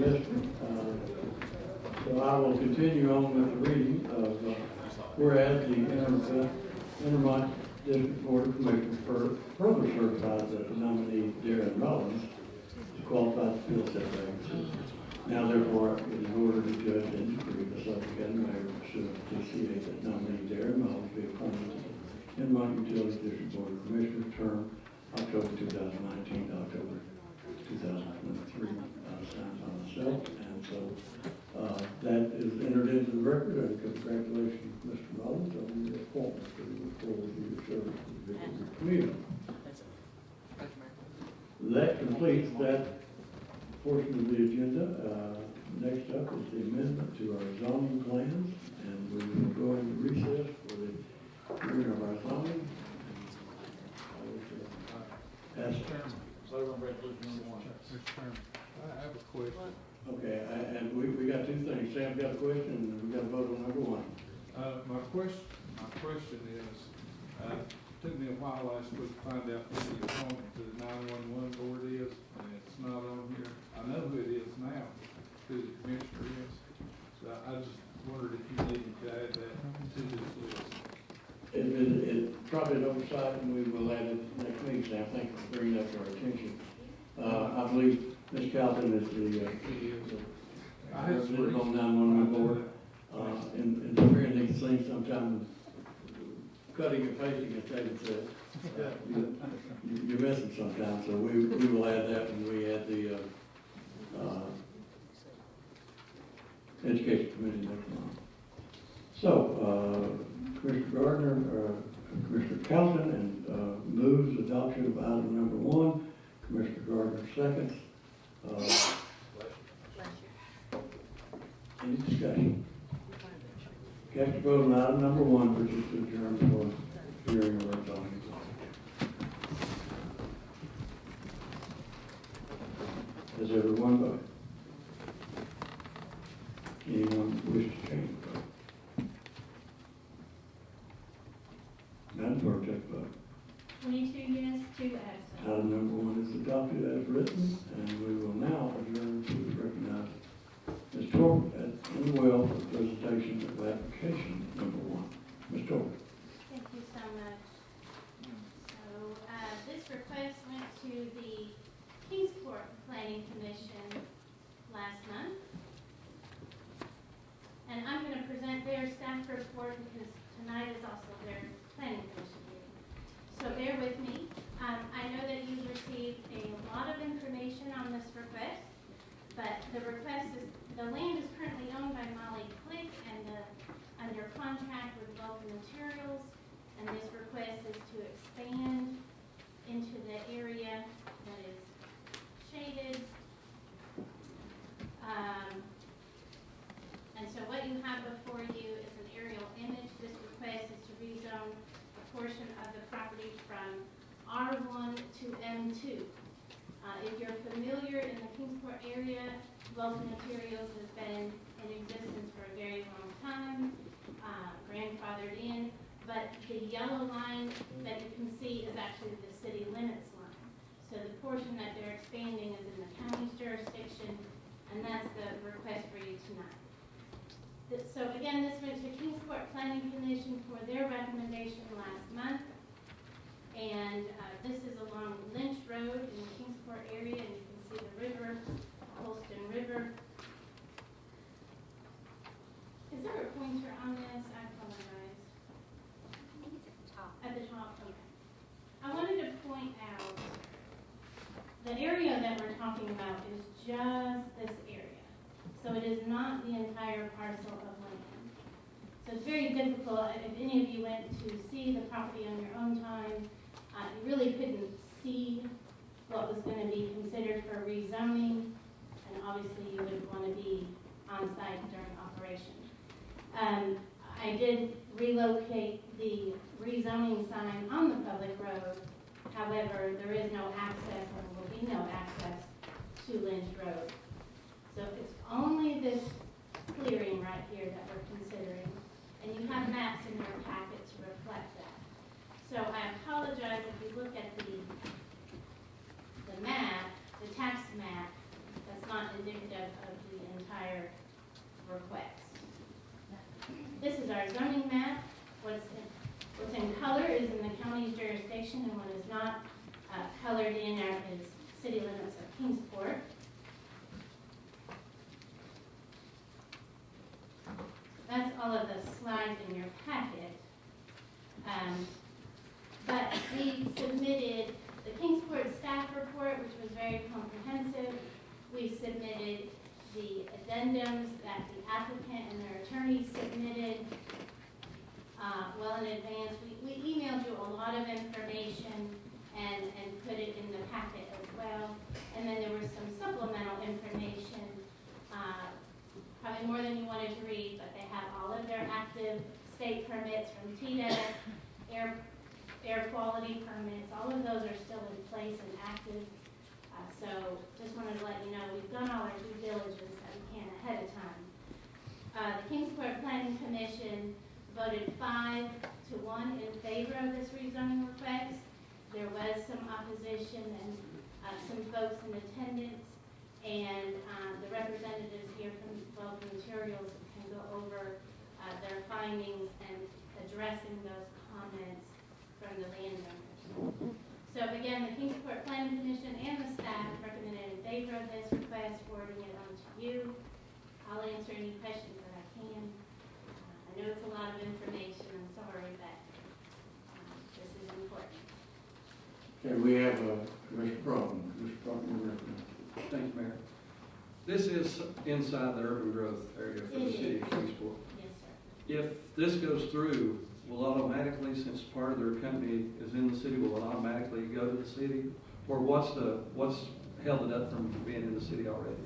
listener. So I will continue on with the reading of whereas the Intermont District Board of Commissioners further certifies that the nominee Darren Mullins is qualified to fill said vacancy. Now therefore it is ordered to judge and decree the Sullivan County Mayor pursuant to TCA that nominee Darren Mullins be appointed to the Intermont Utilities District Board of Commissioners term October 2019 to October 2023, signed by myself, and so that is entered into the record, and congratulations, Mr. Mullins, on your appointment to look forward to your service to the Victory community. That completes that portion of the agenda. Next up is the amendment to our zoning plans, and we will go into recess for the hearing of our zoning. Vote on resolution number 1. Mr. Chairman, I have a question. Okay, and we got two things. Sam got a question, and we got to vote on number 1. My question is, it took me a while last week to find out who the appointment to the 911 board is, and it's not on here. I know who it is now, who the commissioner is. So I just wondered if you needed to add that to this list. It's probably an oversight, and we will add it next meeting, Sam. Thank you for bringing that to our attention. I believe Ms. Calvin is the representative on 911 board. And it's very neat thing sometimes, cutting and pasting, as David said. You're missing sometimes, so we will add that when we add the Education Committee next month. So, Commissioner Gardner, Commissioner Calvin, and moves adoption of item number 1. Commissioner Gardner seconds. Any discussion? Cast your vote on item number 1, which is to adjourn for hearing of our zoning. Has everyone voted? Anyone wish to change the vote? Madam Clerk, take the vote. 22 yes, 2 absent. Item number 1 is adopted as written, and we will now adjourn to recognize Ms. Torp in the well for presentation of application number 1. Ms. Torp. Thank you so much. So this request went to the Kingsport Planning Commission last month. And I'm going to present their staff report because tonight is also their Planning Commission meeting. So bear with me. I know that you've received a lot of information on this request, but the land is currently owned by Molly Click and under contract with Vulcan Materials, and this request is to expand into the area that is shaded. And so what you have before you is an aerial image. This request is to rezone a portion of the property from R1 to M2. If you're familiar in the Kingsport area, Vulcan Materials has been in existence for a very long time, grandfathered in, but the yellow line that you can see is actually the city limits line. So the portion that they're expanding is in the county's jurisdiction, and that's the request for you tonight. So again, this went to Kingsport Planning Commission for their recommendation last month. And this is along Lynch Road in the Kingsport area, and you can see the river, Holston River. Is there a pointer on this? I apologize. I think it's at the top. At the top, okay. I wanted to point out the area that we're talking about is just this area. So it is not the entire parcel of land. So it's very difficult, if any of you went to see the property on your own time, you really couldn't see what was going to be considered for rezoning, and obviously you wouldn't want to be on site during operation. I did relocate the rezoning sign on the public road. However, there is no access, or will be no access to Lynch Road. So it's only this clearing right here that we're considering, and you have maps in your packet to reflect that. So I apologize if you look at the map, the tax map, that's not indicative of jurisdiction and what is not. Colored in is city limits of Kingsport. That's all of the slides in your packet. But we submitted the Kingsport staff report, which was very comprehensive. We submitted the addendums that the applicant and their attorney submitted well in advance. We emailed you a lot of information and put it in the packet as well. And then there was some supplemental information, probably more than you wanted to read, but they have all of their active state permits from TDEC, air quality permits. All of those are still in place and active. So just wanted to let you know we've done all our due diligence that we can ahead of time. The Kingsport Planning Commission voted 5-1 in favor of this rezoning request. There was some opposition and some folks in attendance, and the representatives here from Bulk Materials can go over their findings and addressing those comments from the landowners. So again, the Kingsport Planning Commission and the staff recommended in favor of this request, forwarding it on to you. I'll answer any questions that I can. I know it's a lot of information, I'm sorry, but this is important. Okay, we have Mr. Broughton. Mr. Broughton, you're recommended. Thanks, Mayor. This is inside the urban growth area for the city of Kingsport. Yes, sir. If this goes through, will automatically, since part of their company is in the city, will it automatically go to the city? Or what's held it up from being in the city already?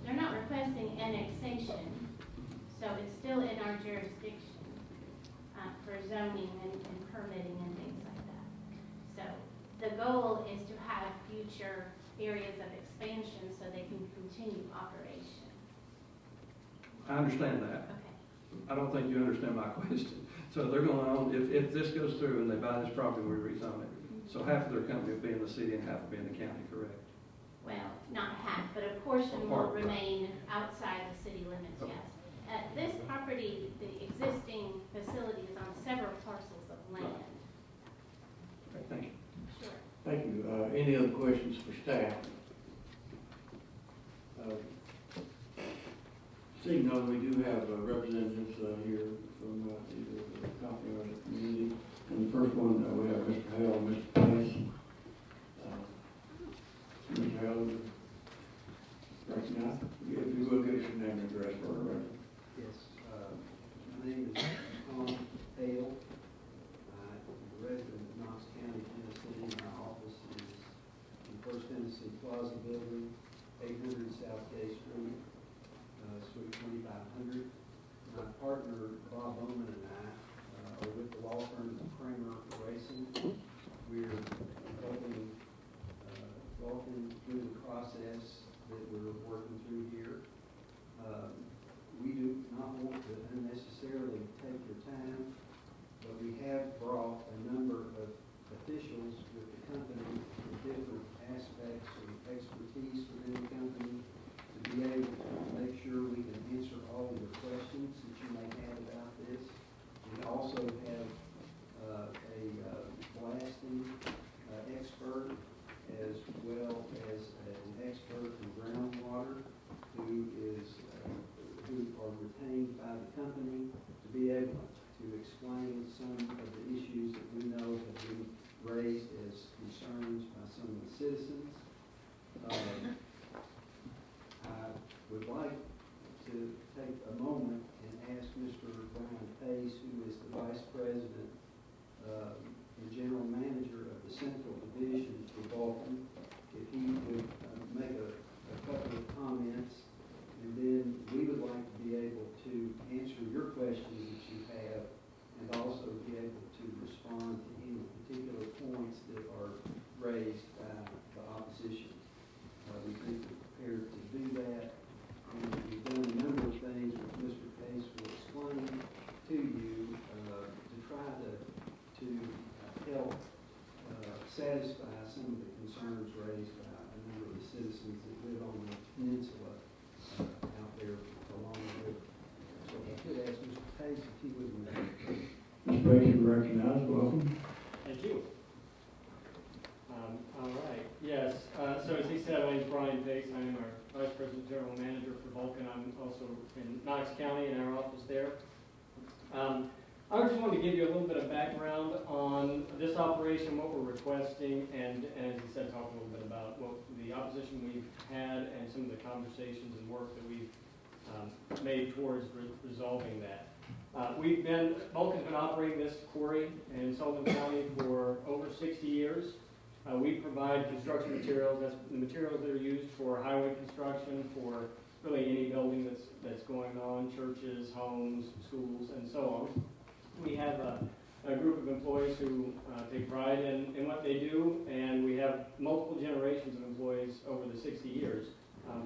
They're not requesting annexation, so it's still in our jurisdiction for zoning and permitting and things like that. So the goal is to have future areas of expansion so they can continue operation. I understand that. Okay. I don't think you understand my question. So they're going on, if this goes through and they buy this property, we rezone it. So half of their company will be in the city and half will be in the county, correct? Well, not half, but a portion will remain outside the city limits, Okay. yes. This property, the existing facility is on several parcels of land. Okay, thank you. Sure. Thank you. Any other questions for staff? Seeing none, we do have representatives here from either the company or the community. And the first one, we have Mr. Hale and Mr. Pace. Mr. Hale, right now, if you will give us your name and address for the record. Yes, my name is Tom Hale. I'm a resident of Knox County, Tennessee. My office is in First Tennessee Plaza Building, 800 South Gay Street, Suite 2500. My partner, Bob Bowman, and I are with the law firm Kramer Racing. We're helping walking through the process that we're working through here. We do not want to unnecessarily take your time, but we have brought a number of officials with the company with different aspects of expertise within the company to be able to make sure we can answer all of the questions that you may have about this. We also have a blasting expert as well as an expert in groundwater who are retained by the company to be able to explain some of the issues that we know have been raised as concerns by some of the citizens. I would like to take a moment and ask Mr. Brian Pace, who is the Vice President and General Manager of the Central Division for Vulcan, if he would make a couple of comments, and then we would like to be able to answer your questions that you have, and also be able to respond to any particular points that are raised by the opposition. We think we're prepared to do that, and we've done a number of things which Mr. Pace will explain to you to try to help satisfy some of the concerns raised by a number of the citizens that live on the peninsula out there along the river. So I could ask Mr. Pace if he would. Mr. Pace, you're recognized. Welcome. Thank you. Pace. I am our Vice President General Manager for Vulcan. I'm also in Knox County in our office there. I just wanted to give you a little bit of background on this operation, what we're requesting, and as you said, talk a little bit about what the opposition we've had and some of the conversations and work that we've made towards resolving that. Vulcan's been operating this quarry in Sullivan County for over 60 years. We provide construction materials, that's the materials that are used for highway construction, for really any building that's going on, churches, homes, schools, and so on. We have a group of employees who take pride in what they do, and we have multiple generations of employees over the 60 years,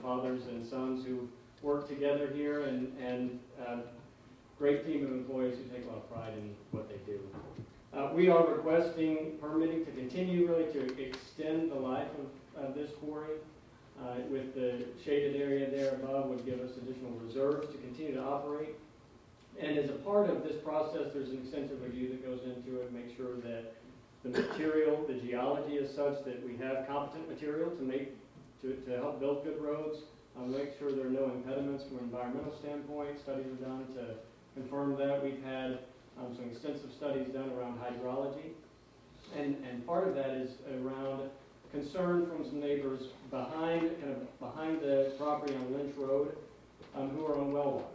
fathers and sons who work together here, and great team of employees who take a lot of pride in what they do. We are requesting permitting to continue really to extend the life of this quarry. With the shaded area there above would give us additional reserves to continue to operate. And as a part of this process, there's an extensive review that goes into it, make sure that the material, the geology is such that we have competent material to help build good roads, make sure there are no impediments from an environmental standpoint. Studies are done to confirm that. We've had some extensive studies done around hydrology. And part of that is around concern from some neighbors behind the property on Lynch Road who are on well water.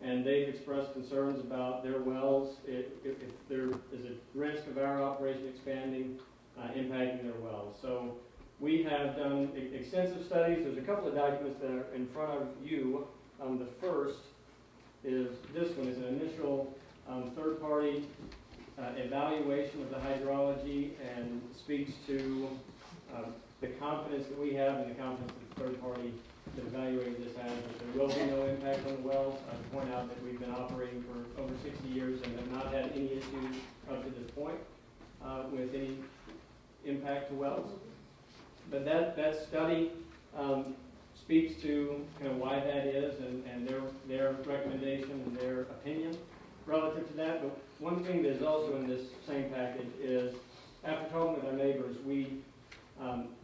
And they've expressed concerns about their wells, if there is a risk of our operation expanding, impacting their wells. So we have done extensive studies. There's a couple of documents that are in front of you. The first is this one, is an initial third-party evaluation of the hydrology, and speaks to the confidence that we have and the confidence that the third party that evaluated this has, that there will be no impact on the wells. I point out that we've been operating for over 60 years and have not had any issues up to this point with any impact to wells. But that study speaks to kind of why that is, and their recommendation and their opinion relative to that. But one thing that is also in this same package is, after talking with our neighbors, we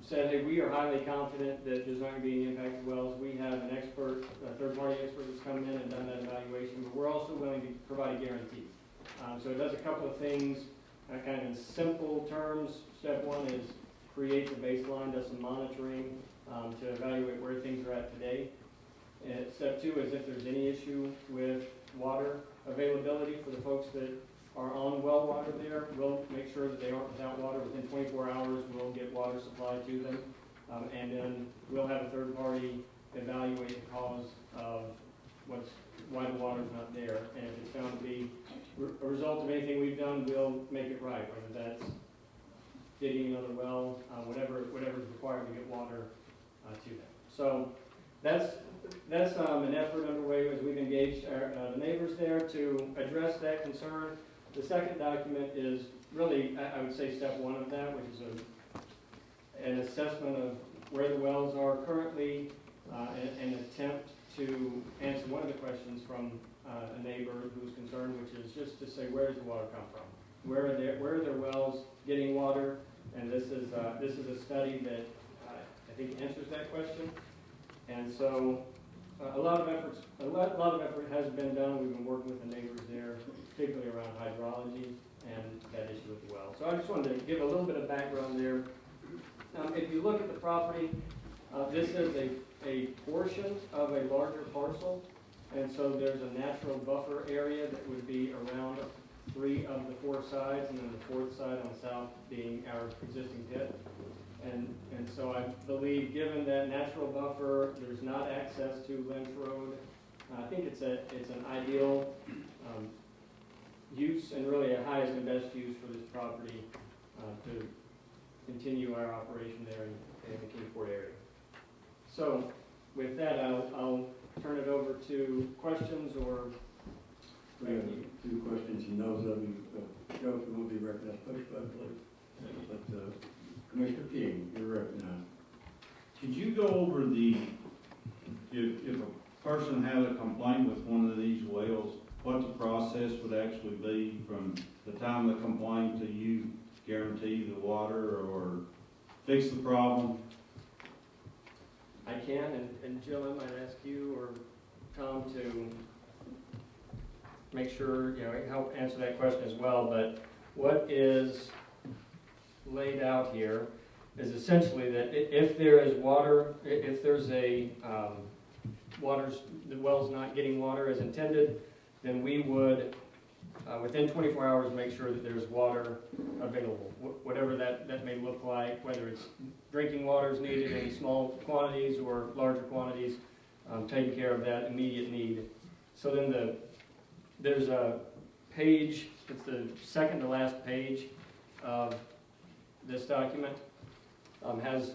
said, hey, we are highly confident that there's not going to be any impact to wells. We have an expert, a third-party expert that's come in and done that evaluation, but we're also willing to provide a guarantee. So it does a couple of things, kind of in simple terms. Step one is creates a baseline, does some monitoring to evaluate where things are at today. And step two is if there's any issue with water availability for the folks that are on well water there, we'll make sure that they aren't without water. Within 24 hours, we'll get water supplied to them. And then we'll have a third party evaluate the cause of why the water's not there. And if it's found to be a result of anything we've done, we'll make it right, whether that's digging another well, whatever is required to get water to them. So that's an effort underway as we've engaged the neighbors there to address that concern. The second document is really, I would say, step one of that, which is an assessment of where the wells are currently, an attempt to answer one of the questions from a neighbor who's concerned, which is just to say, where does the water come from? Where are their wells getting water? And this is a study that I think answers that question. And so a lot of effort has been done. We've been working with the neighbors there, particularly around hydrology and that issue with the well. So I just wanted to give a little bit of background there. If you look at the property, this is a portion of a larger parcel, and so there's a natural buffer area that would be around 3 of the 4 sides, and then the 4th side on the south being our existing pit. And so I believe, given that natural buffer, there's not access to Lynch Road. I think it's an ideal use, and really a highest and best use for this property to continue our operation there in the Kingsport area. So with that, I'll turn it over to questions or. We have 2 questions, and those of you, Joe, who will be recognized, push button, please. But Commissioner King, you're recognized. Could you go over if a person had a complaint with one of these wells, what the process would actually be from the time of the complaint to you guarantee the water or fix the problem? I I can, and Jill, I might ask you or Tom to make sure, help answer that question as well, but what is laid out here is essentially that if there is water, if there's a, the well's not getting water as intended, then we would, within 24 hours, make sure that there's water available, whatever that may look like, whether it's drinking water is needed in small quantities or larger quantities, taking care of that immediate need. So then there's a page, it's the second to last page of this document, has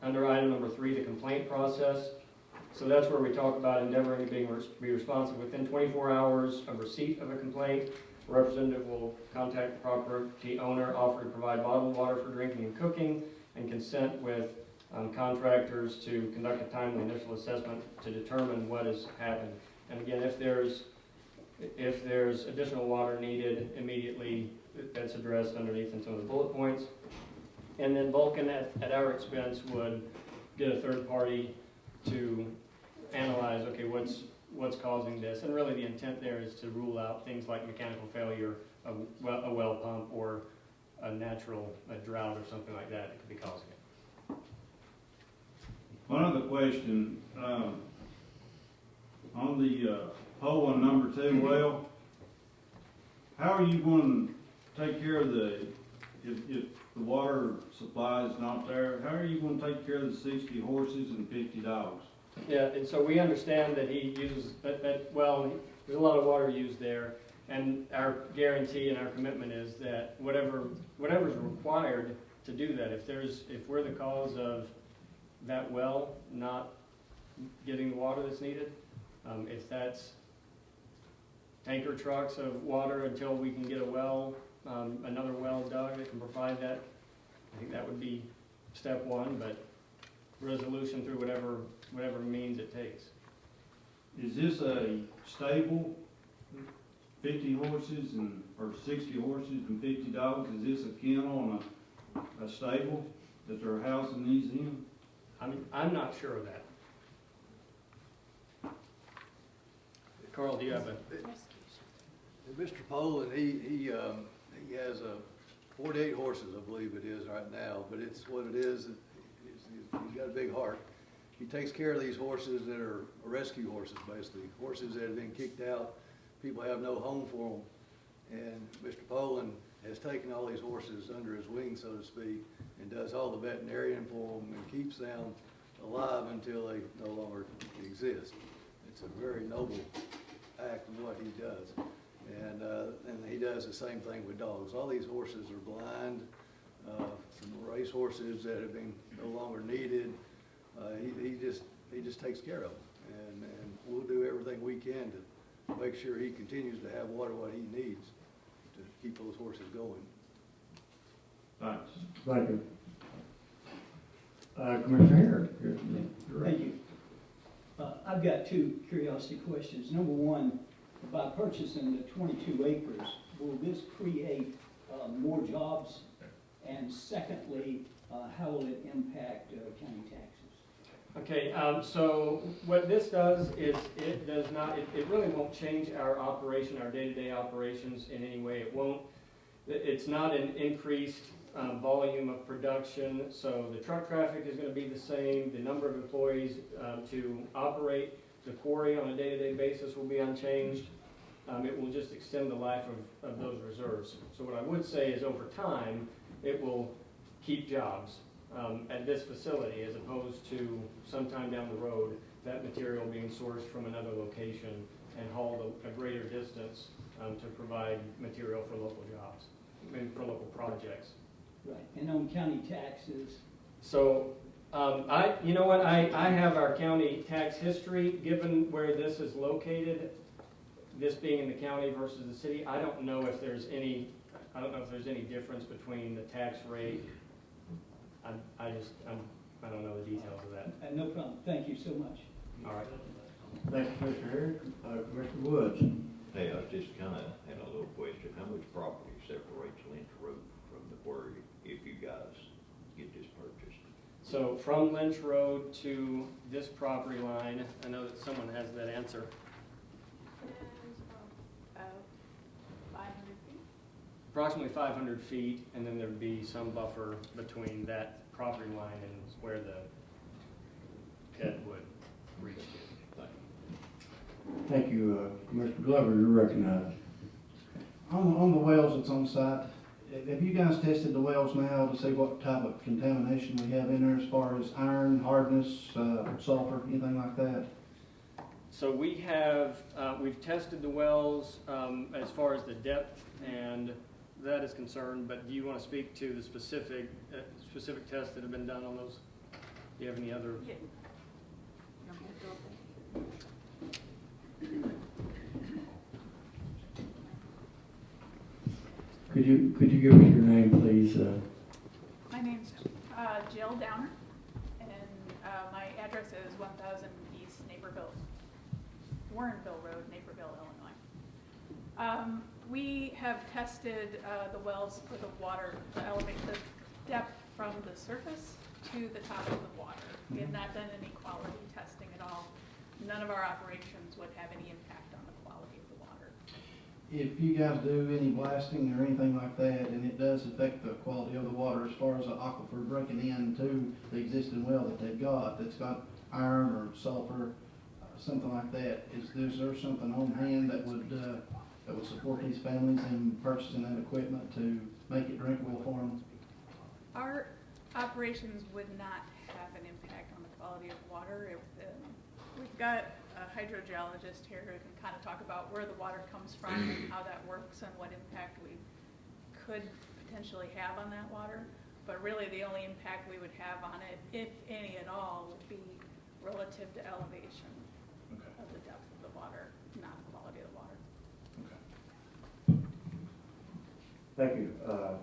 under item number 3, the complaint process. So that's where we talk about endeavoring to be responsive within 24 hours of receipt of a complaint. A representative will contact the property owner, offer to provide bottled water for drinking and cooking, and consent with contractors to conduct a timely initial assessment to determine what has happened. And again, if there's additional water needed immediately, that's addressed underneath in some of the bullet points. And then Vulcan, at our expense, would get a third party to analyze, okay, what's causing this? And really the intent there is to rule out things like mechanical failure of a well pump or a drought or something like that could be causing it. One other question, on the hole in number 2 well, how are you going to take care of if the water supply is not there, how are you going to take care of the 60 horses and 50 dogs? Yeah, and so we understand that he uses well, there's a lot of water used there, and our guarantee and our commitment is that whatever's required to do that, if we're the cause of that well not getting the water that's needed, if that's tanker trucks of water until we can get another well dug that can provide that, I think that would be step 1, but resolution through whatever means it takes. Is this a stable, 50 horses or 60 horses and 50 dogs? Is this a kennel and a stable that they're housing these in? I'm not sure of that. Carl, do you have a? Mr. Poland, he has 48 horses, I believe it is right now, but it's what it is. He's got a big heart. He takes care of these horses that are rescue horses, basically. Horses that have been kicked out. People have no home for them. And Mr. Poland has taken all these horses under his wing, so to speak, and does all the veterinarian for them and keeps them alive until they no longer exist. It's a very noble act in what he does. And he does the same thing with dogs. All these horses are blind, some race horses that have been no longer needed. He just takes care of them, and we'll do everything we can to make sure he continues to have water what he needs to keep those horses going. Thanks. Thank you. Commissioner Harris. Thank you. I've got 2 curiosity questions. Number 1, by purchasing the 22 acres, will this create more jobs? And secondly, how will it impact county taxes? Okay, so what this does is it really won't change our operation, our day-to-day operations in any way. It's not an increased volume of production, so the truck traffic is going to be the same. The number of employees to operate the quarry on a day-to-day basis will be unchanged. It will just extend the life of those reserves. So what I would say is over time, it will keep jobs at this facility as opposed to sometime down the road, that material being sourced from another location and hauled a greater distance to provide material for local jobs and for local projects. Right, and on county taxes? So, you know what, I have our county tax history, given where this is located, this being in the county versus the city. I don't know if there's any difference between the tax rate. I don't know the details of that. No problem, thank you so much. All right. Thank you, Mr. Harris. Commissioner Woods. Hey, I was just kind of had a little question. How much property separates Lynch Road from the quarry if you guys get this purchased? So from Lynch Road to this property line, I know that someone has that answer. About 500 feet. Approximately 500 feet, and then there'd be some buffer between that property line and where the pit would reach to. Thank you, Mr. Glover, you're recognized. On the wells that's on site, have you guys tested the wells now to see what type of contamination we have in there as far as iron, hardness, sulfur, anything like that? So we have, we've tested the wells as far as the depth and that is concerned, but do you want to speak to the specific tests that have been done on those? Do you have any other? Yeah. Could you give us your name, please? My name's Jill Downer, and my address is 1000 East Warrenville Road, Naperville, Illinois. We have tested the wells for the water to elevate the depth from the surface to the top of the water. We have not done any quality testing at all. None of our operations would have any impact on the quality of the water. If you guys do any blasting or anything like that, and it does affect the quality of the water as far as the aquifer breaking into the existing well that they've got, that's got iron or sulfur, something like that, is there something on hand that would support these families in purchasing that equipment to make it drinkable for them? Our operations would not have an impact on the quality of water. We've got a hydrogeologist here who can kind of talk about where the water comes from and how that works and what impact we could potentially have on that water. But really the only impact we would have on it, if any at all, would be relative to elevation of the depth of the water, not the quality of the water. Thank you.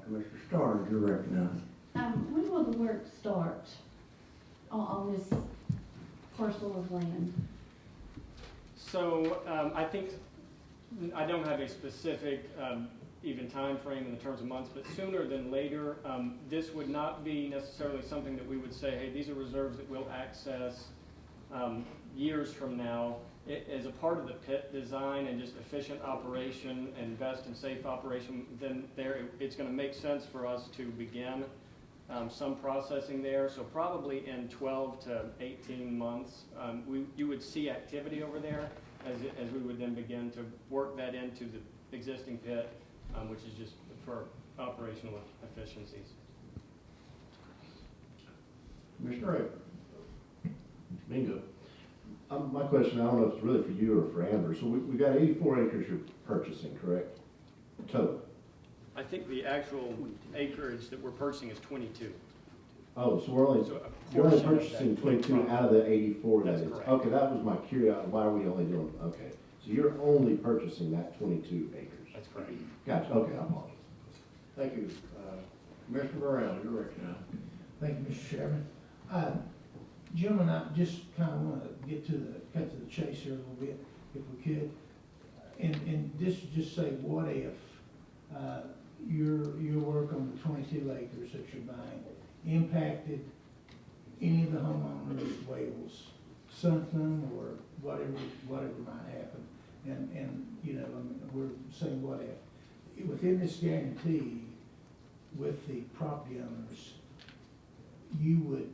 Commissioner Starnes, you're recognized. When will the work start on this parcel of land? So I think, I don't have a specific even time frame in the terms of months, but sooner than later. This would not be necessarily something that we would say, hey, these are reserves that we'll access years from now. As a part of the pit design and just efficient operation and best and safe operation, then it's going to make sense for us to begin some processing there. So probably in 12 to 18 months, you would see activity over there as we would then begin to work that into the existing pit, which is just for operational efficiencies. Commissioner Ray. Bingo. My question, I don't know if it's really for you or for Amber. So we got 84 acres you're purchasing, correct? Total. I think the actual acreage that we're purchasing is 22. Oh, so you're only purchasing 22 out of the 84 that is. Correct. Okay, that was my curiosity. Why are we only doing, okay. So you're only purchasing that 22 acres. That's correct. Gotcha, okay, I apologize. Thank you. Commissioner Burrell, you're recognized. Thank you, Mr. Chairman. Gentlemen, I just kind of want to cut to the chase here a little bit, if we could. And this just say, what if your work on the 22 acres that you're buying impacted any of the homeowners' wells, sunk them, or whatever might happen? And you know, I mean, we're saying what if. Within this guarantee with the property owners, you would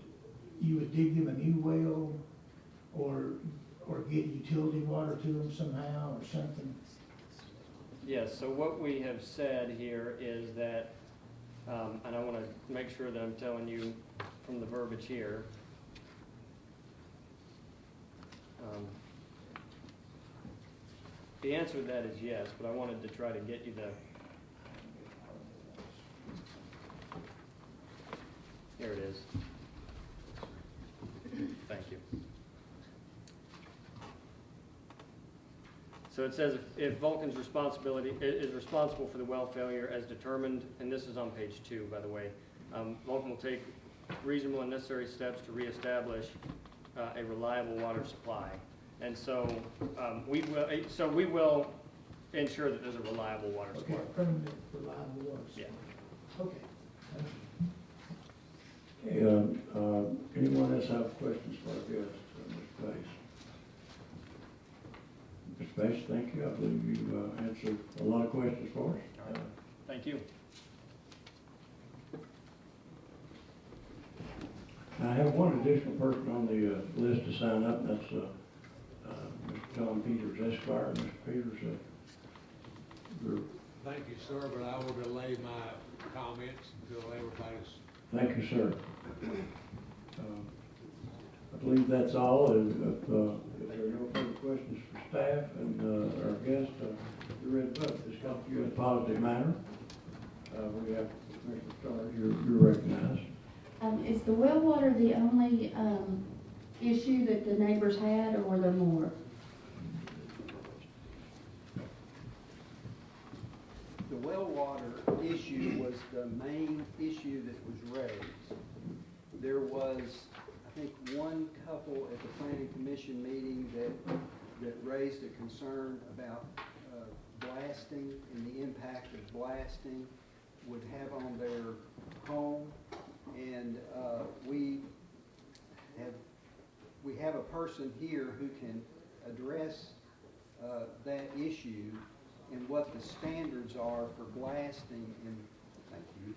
dig them a new well, or get utility water to them somehow, or something? Yes, so what we have said here is that, and I want to make sure that I'm telling you from the verbiage here. The answer to that is yes, but I wanted to try to get you the, here it is. Thank you. So it says if Vulcan's responsibility is responsible for the well failure as determined, and this is on page 2, by the way, Vulcan will take reasonable and necessary steps to reestablish a reliable water supply. And so we will ensure that there's a reliable water supply. Okay, permanent reliable water supply. Yeah. Okay. Okay, anyone else have questions for our guest, Mr. Pace? Mr. Pace, thank you. I believe you answered a lot of questions for us. Thank you. I have one additional person on the list to sign up, and that's Mr. John Peters Esquire. Mr. Peters, Thank you, sir, but I will delay my comments until everybody's. thank you, sir. I believe that's all. If there are no further questions for staff and our guest, you're ready to vote. This comes to you in a positive manner. We have Commissioner Starr, you're recognized. Is the well water the only, issue that the neighbors had, or were there more? The well water issue was the main issue that was raised. There was, I think, one couple at the planning commission meeting that raised a concern about blasting and the impact that blasting would have on their home. And we have a person here who can address that issue and what the standards are for blasting, and thank you,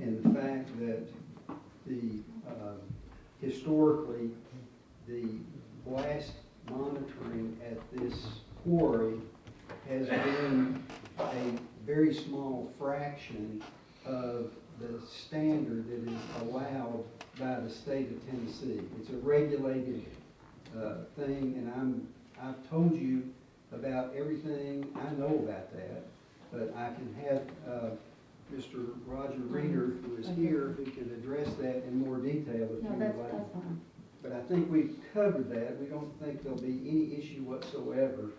and the fact that the historically the blast monitoring at this quarry has been a very small fraction of the standard that is allowed by the state of Tennessee. It's a regulated thing, and I've told you about everything I know about that, but I can have Mr. Roger Reeder, who is here, who can address that in more detail if you would like. That's fine. But I think we've covered that. We don't think there'll be any issue whatsoever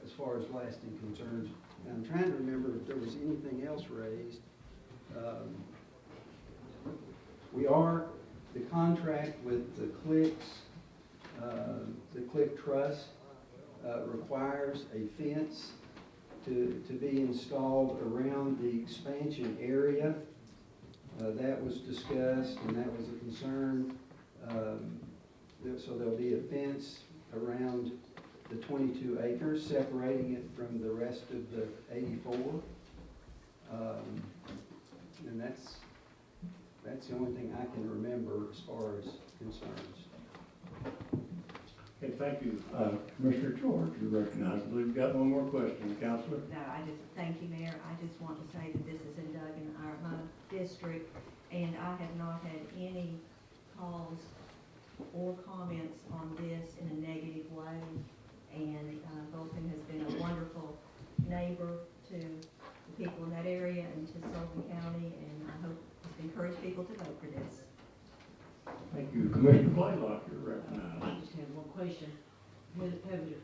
as far as lasting concerns. And I'm trying to remember if there was anything else raised. The contract with the Click Trust requires a fence to be installed around the expansion area. That was discussed, and that was a concern. So there'll be a fence around the 22 acres, separating it from the rest of the 84. And that's the only thing I can remember as far as concerns. Okay, thank you. Commissioner George, you're recognized. I believe we've got one more question, Counselor. No, thank you, Mayor. I just want to say that this is in my district, and I have not had any calls or comments on this in a negative way. And Vulcan has been a wonderful neighbor to the people in that area and to Sullivan County, and I hope to encourage people to vote for this. Thank you. Commissioner Blaylock, you're recognized. I just have one question.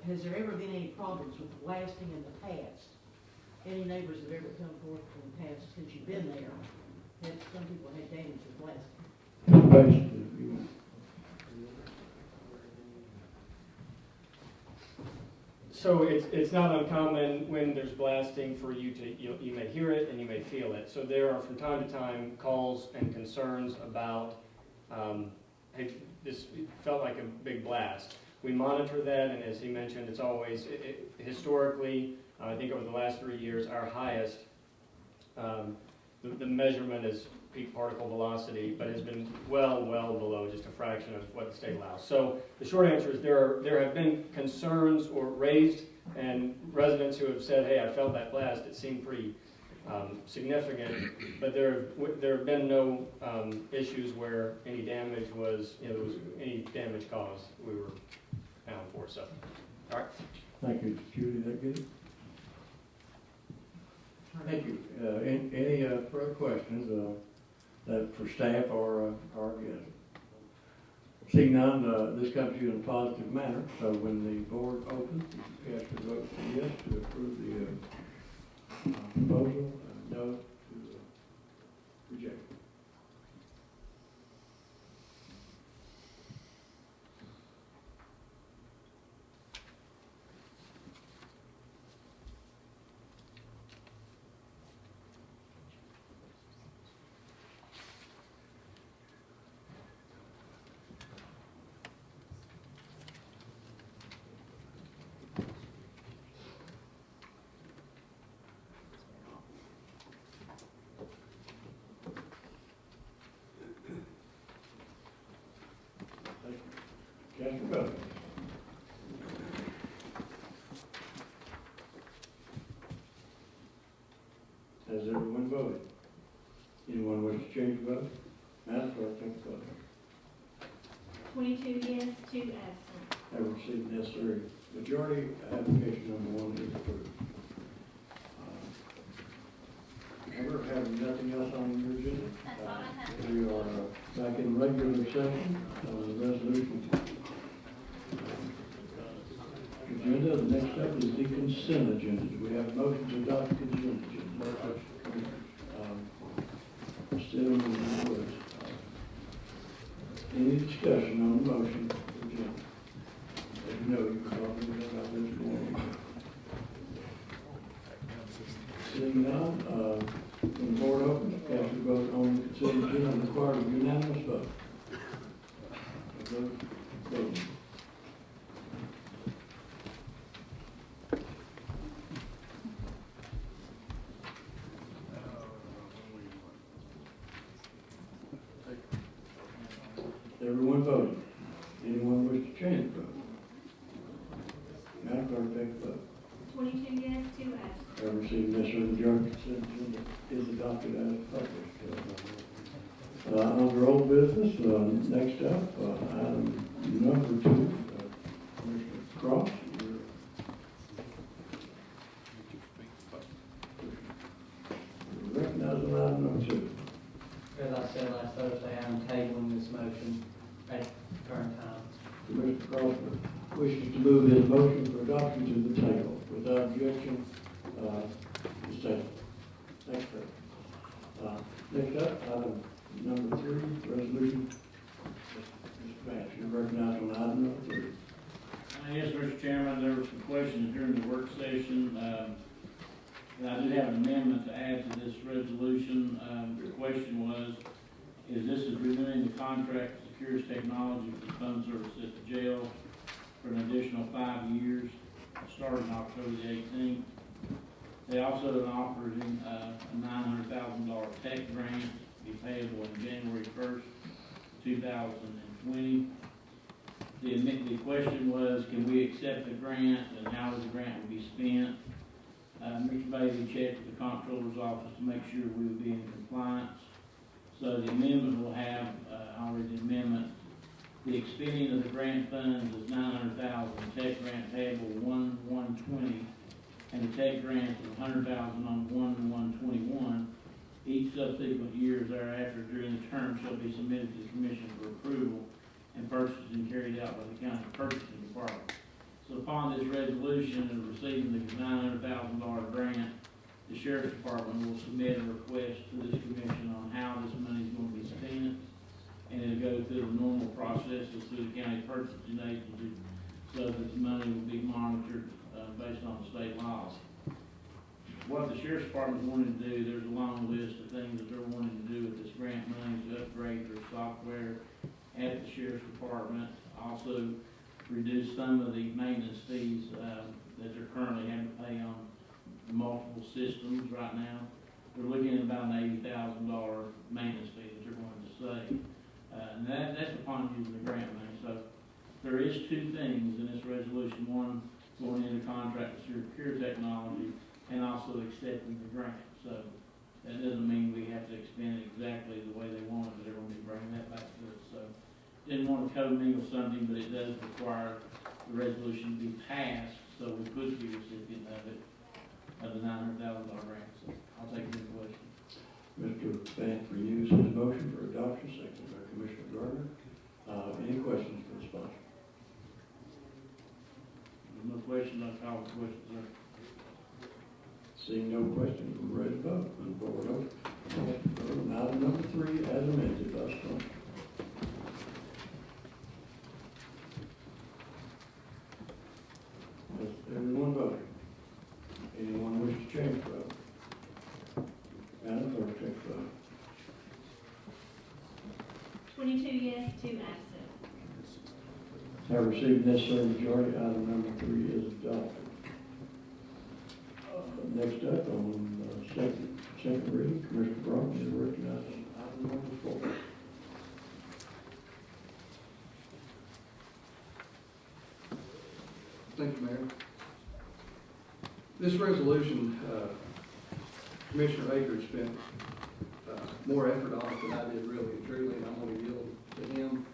Has there ever been any problems with blasting in the past? Any neighbors have ever come forth in the past since you've been there? Have some people had damage with blasting? So it's not uncommon when there's blasting for you to, you may hear it and you may feel it. So there are from time to time calls and concerns about, hey, this felt like a big blast. We monitor that, and as he mentioned, it's always, historically, I think over the last 3 years, our highest, the measurement is peak particle velocity, but has been well below just a fraction of what the state allows. So the short answer is there have been concerns or raised, and residents who have said, hey, I felt that blast, it seemed pretty significant, but there have been no issues where any damage was, there was any damage caused we were found for. So, all right. Thank you, Judy. That good? Thank you. Any further questions that for staff or our guest? Seeing none, this comes to you in a positive manner. So when the board opens, you can cast your vote for yes to approve the proposal and no to reject it. Cast your vote. Has everyone voted? Anyone wish to change the vote? Madam Clerk, take the vote. 22 yes, 2 absent. Have received necessary majority. Application number 1 is approved. Member, having nothing else on your agenda? That's all I have. We are back in regular session on the resolution. Agenda, the next up is the consent agenda. Do we have a motion to adopt the consent agenda? Sullivan and Woods. Any discussion on the motion for agenda? As you know, you're talking about this morning. Seeing none, when the board opens, cast your vote on the consent agenda required a unanimous vote. Vote. Everyone voted. Anyone wish to change the vote? Madam Clerk, take the vote. 22 yes, 2 absent. Have received necessary majority. Consent agenda is adopted as published. Under old business, next up, item number 2, Commissioner Cross. You're recognized on item number 2. As I said last Thursday, I'm tabling this motion at the current time. Commissioner Cross wishes to move his motion for adoption to the table. Without objection, it's tabled. Thanks, sir. Next up, item number 3, resolution. Mr. Vance, you're recognized on item number 3. Yes, Mr. Chairman, there were some questions during the work session. And I did have an amendment to add to this resolution. The question was, is this renewing the contract with Security Technology for the phone service at the jail for an additional 5 years, starting October the 18th. They also offered him a $900,000 tech grant to be payable on January 1st, 2020. The question was, can we accept the grant and how the grant will be spent? Mr. Bailey checked with the comptroller's office to make sure we would be in compliance. So the amendment will have, already the amendment, the expending of the grant funds is $900,000, tech grant payable 1/1/20, and the tech grant is $100,000 on 1/1/21. Each subsequent years thereafter during the term shall be submitted to the Commission for approval and purchasing carried out by the County Purchasing Department. So upon this resolution and receiving the $900,000 grant, the Sheriff's Department will submit a request to this Commission on how this money is going to be spent, and it'll go through the normal processes through the County Purchasing Agency so that the money will be monitored based on the state laws. What the Sheriff's Department is wanting to do, there's a long list of things that they're wanting to do with this grant money to upgrade their software at the Sheriff's Department. Also, reduce some of the maintenance fees that they're currently having to pay on multiple systems right now. We're looking at about an $80,000 maintenance fee that they're going to save. And that's upon using the grant money. So there is 2 things in this resolution. One, going into contract with Secure Technology, and also accepting the grant. So that doesn't mean we have to expend it exactly the way they want it, but they're going to be bringing that back to us. So didn't want to co-mingle something, but it does require the resolution to be passed so we could be recipient of it, of the $900,000 grant. So I'll take any questions. Mr. Vance renews his motion for adoption, seconded by Commissioner Gardner. Any questions for the sponsor? No questions, I'll call the questions, sir. Seeing no questions, we're ready to vote. On the board open. Item number 3 as amended by sponsor. Has everyone voted? Anyone wish to change the vote? Madam Clerk, take the vote. 22 yes, 2 absent. Have received necessary majority. Item number 3 is adopted. Next up on second reading, Commissioner Brown, you're recognized on item number 4. Thank you, Mayor. This resolution, Commissioner Akers spent more effort on it than I did really and truly, and I'm going to yield to him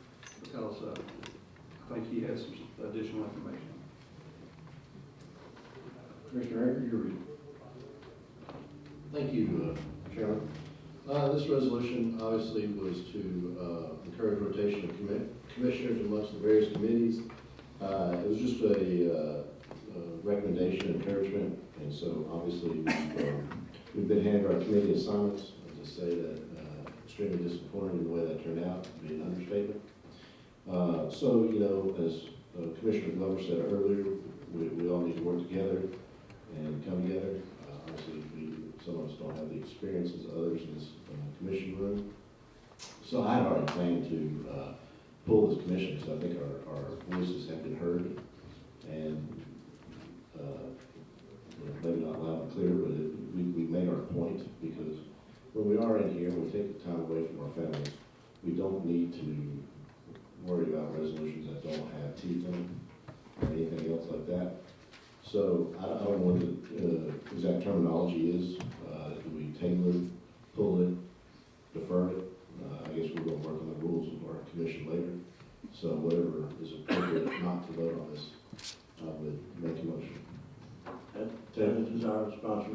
because I think he has some additional information. Commissioner Akers, you read. Thank you, Chairman. This resolution obviously was to encourage rotation of commissioners amongst the various committees. It was just a recommendation, encouragement, and so obviously we've been handed our committee assignments. I'll just say that extremely disappointed in the way that turned out, to be an understatement. So, you know, as Commissioner Glover said earlier, we all need to work together and come together. Obviously, some of us don't have the experience as others in this commission room. So I had already planned to pull this commission because I think our voices have been heard, and maybe not loud and clear, but we made our point, because when we are in here, we take the time away from our families. We don't need to worry about resolutions that don't have teeth in them or anything else like that. So I don't know what the exact terminology is. Do we table it, pull it, defer it? I guess we're going to work on the rules of our commission later. So whatever is appropriate not to vote on this, I would make a motion. That is our sponsor.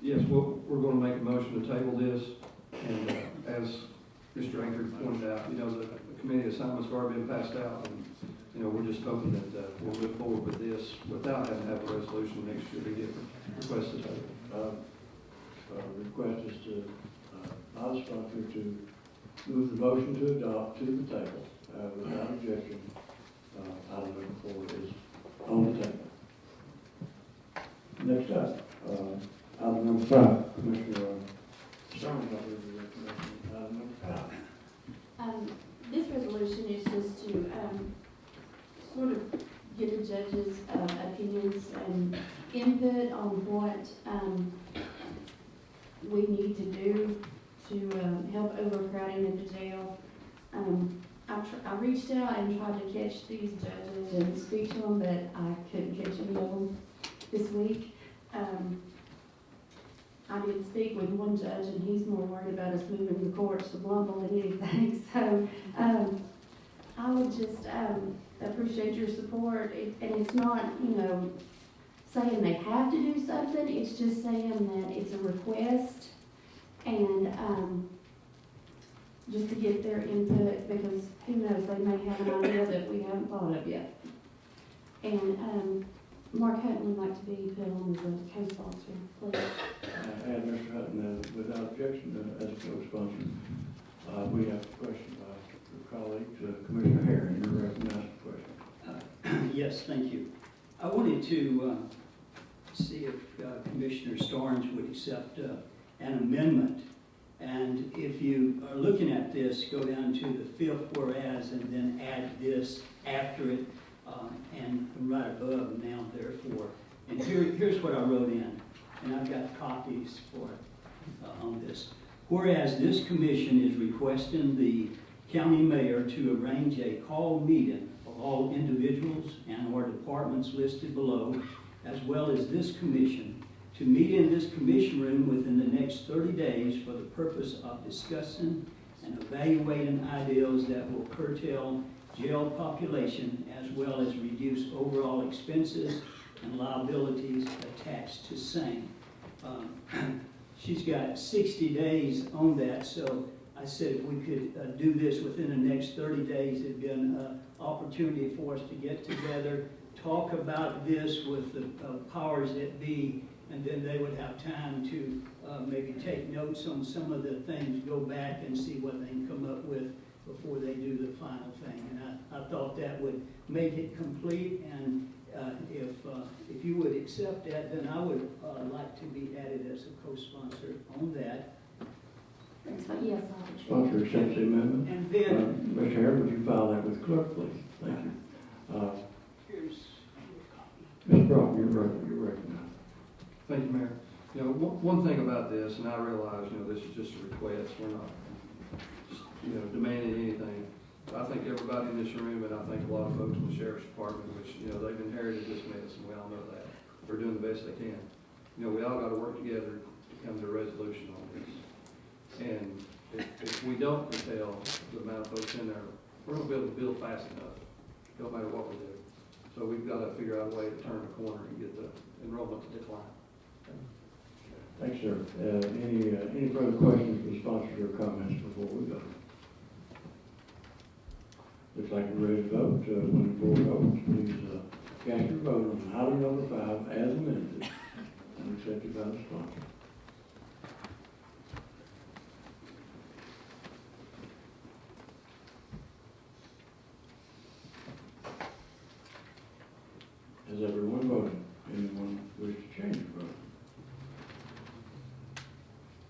Yes, we're going to make a motion to table this, and as Mr. Anchor pointed out, you know, the committee assignments have already been passed out, and you know, we're just hoping that we'll move forward with this without having to have a resolution next year to get request to table. Request is to, our sponsor to move the motion to adopt to the table without objection. Item number 4 is on the table. Next up, item number 5, Commissioner Starnes, I believe you recommend item number 5. This resolution is just to sort of get the judges' opinions and input on what we need to do to help overcrowding at the jail. I reached out and tried to catch these judges and speak to them, but I couldn't catch any of them this week. I did speak with one judge, and he's more worried about us moving the courts to Bluntville than anything. So I would just appreciate your support. And it's not, you know, saying they have to do something. It's just saying that it's a request, and just to get their input, because who knows, they may have an idea that we haven't thought of yet. And Mark Hutton would like to be put on as a co-sponsor, please. And Mr. Hutton, without objection, as a co-sponsor. We have a question by your colleague, Commissioner Herring. You're recognized for question. Yes, thank you. I wanted to see if Commissioner Starnes would accept an amendment. And if you are looking at this, go down to the 5th whereas and then add this after it and right above now therefore. And here's what I wrote in, and I've got copies for it on this. Whereas this commission is requesting the county mayor to arrange a call meeting for all individuals and or departments listed below, as well as this commission, to meet in this commission room within the next 30 days for the purpose of discussing and evaluating ideas that will curtail jail population as well as reduce overall expenses and liabilities attached to same. She's got 60 days on that, so I said if we could do this within the next 30 days, it'd be an opportunity for us to get together, talk about this with the powers that be, and then they would have time to maybe take notes on some of the things, go back and see what they can come up with before they do the final thing. And I thought that would make it complete, and if you would accept that, then I would like to be added as a co-sponsor on that. Yes, Sponsor accepts the amendment. And then, Mr. Herring, would you file that with clerk, please? Thank you. here's Ms. Brock, you're recognized. Thank you, Mayor. You know, one thing about this, and I realize, you know, this is just a request. We're not, you know, demanding anything. I think everybody in this room, and I think a lot of folks in the sheriff's department, which, you know, they've inherited this mess, and we all know that. They're doing the best they can. You know, we all gotta work together to come to a resolution on this. And if we don't curtail the amount of folks in there, we're gonna be able to build fast enough, no matter what we do. So we've gotta figure out a way to turn the corner and get the enrollment to decline. Thanks, sir. Any further questions, sponsors, or comments before we go? Looks like we're ready to vote. When the board opens, please cast your vote on item number 5 as amended and accepted by the sponsor. Has everyone voted? Anyone wish to change their vote?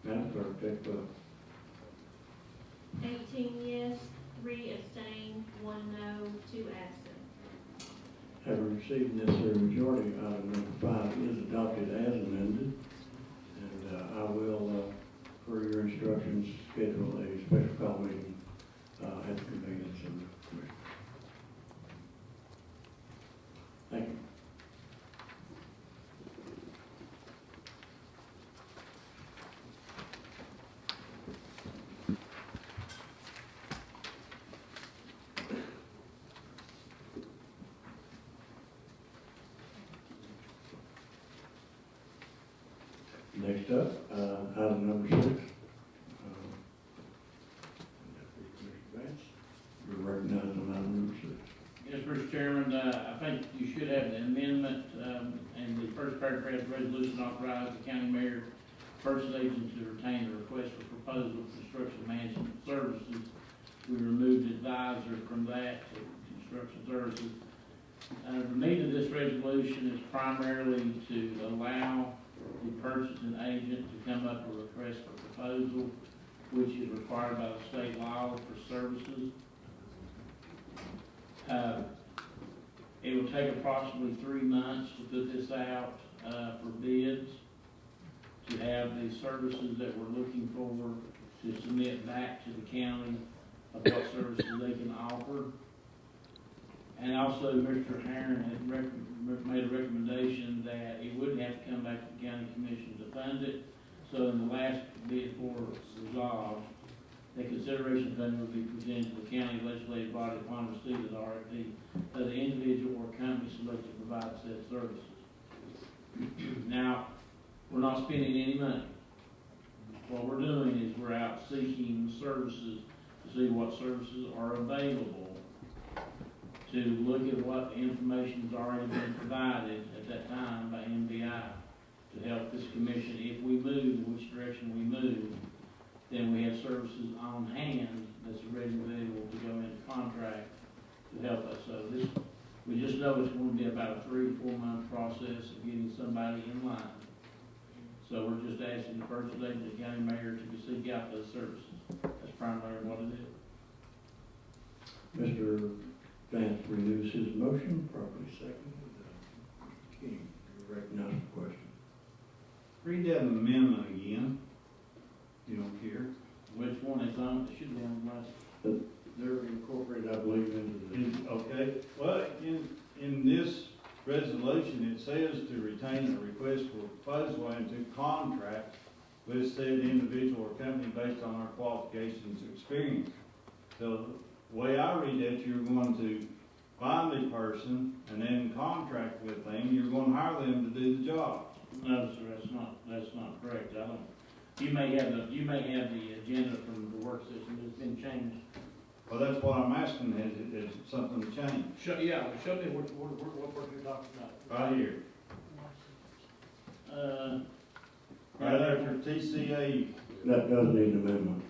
Madam Clerk, take vote. 18 yes, 3 abstain, 1 no, 2 absent. Having received the necessary majority, item number 5 is adopted as amended. And I will, per your instructions, schedule a special call meeting at the convenience of the commission. Thank you. Next up, item number 6. Commissioner Vance, you're recognized on item number 6. Yes, Mr. Chairman, I think you should have the amendment, and the first paragraph of the resolution authorized the county mayor, purchase agent to retain the request for proposal of construction management services. We removed advisor from that to construction services. The need of this resolution is primarily to allow the purchasing agent to come up with a request for proposal, which is required by the state law for services. It will take approximately 3 months to put this out for bids, to have the services that we're looking for, to submit back to the county of what services they can offer. And also, Mr. Herron had made a recommendation that it wouldn't have to come back to the county commission to fund it. So in the last bid for resolved, the consideration funding would be presented to the county legislative body upon receipt of the RFP of the individual or company selected to provide said services. Now, we're not spending any money. What we're doing is we're out seeking services to see what services are available, to look at what information has already been provided at that time by MBI to help this commission. If we move, in which direction we move, then we have services on hand that's ready and available to go into contract to help us. So this, we just know it's going to be about a 3 to 4 month process of getting somebody in line. So we're just asking the first lady, the county mayor, to seek out those services. That's primarily what it is. Mr. Vance renews his motion, properly seconded. King, you recognize the question. Read that amendment again. You don't care? Which one is on? It should be on the last. They're incorporated, I believe, into the. Okay. Well, in this resolution, it says to retain a request for proposal and to contract with said individual or company based on our qualifications and experience. So the way I read that, you're going to find a person and then contract with them. You're going to hire them to do the job. No, sir, that's not correct. I don't. You may have the agenda from the work session that's been changed. Well, that's what I'm asking. Is something changed? Show me what work you're talking about. Right here. Right after TCA. That does need an amendment.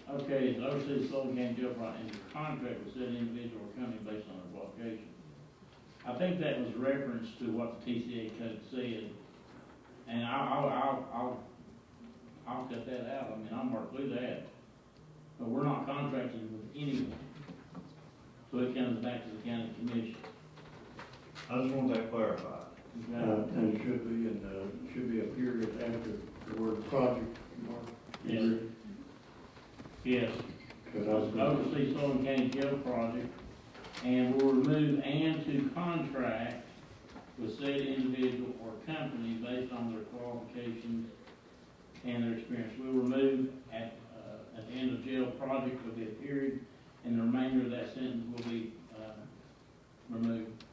Okay, it's overseas Sullivan County Jail right in the contract with said individual or company based on their qualifications. I think that was reference to what the TCA code said, and I'll cut that out. I mean, I'll mark through that. But we're not contracting with anyone, so it comes back to the county commission. I just want that clarified. And it should be a period after the word project mark. Yes. Yes. Because I was gonna- oversee Sullivan County Jail project, and will remove and to contract with said individual or company based on their qualifications and their experience. We'll remove at the end of jail project will be a period, and the remainder of that sentence will be removed.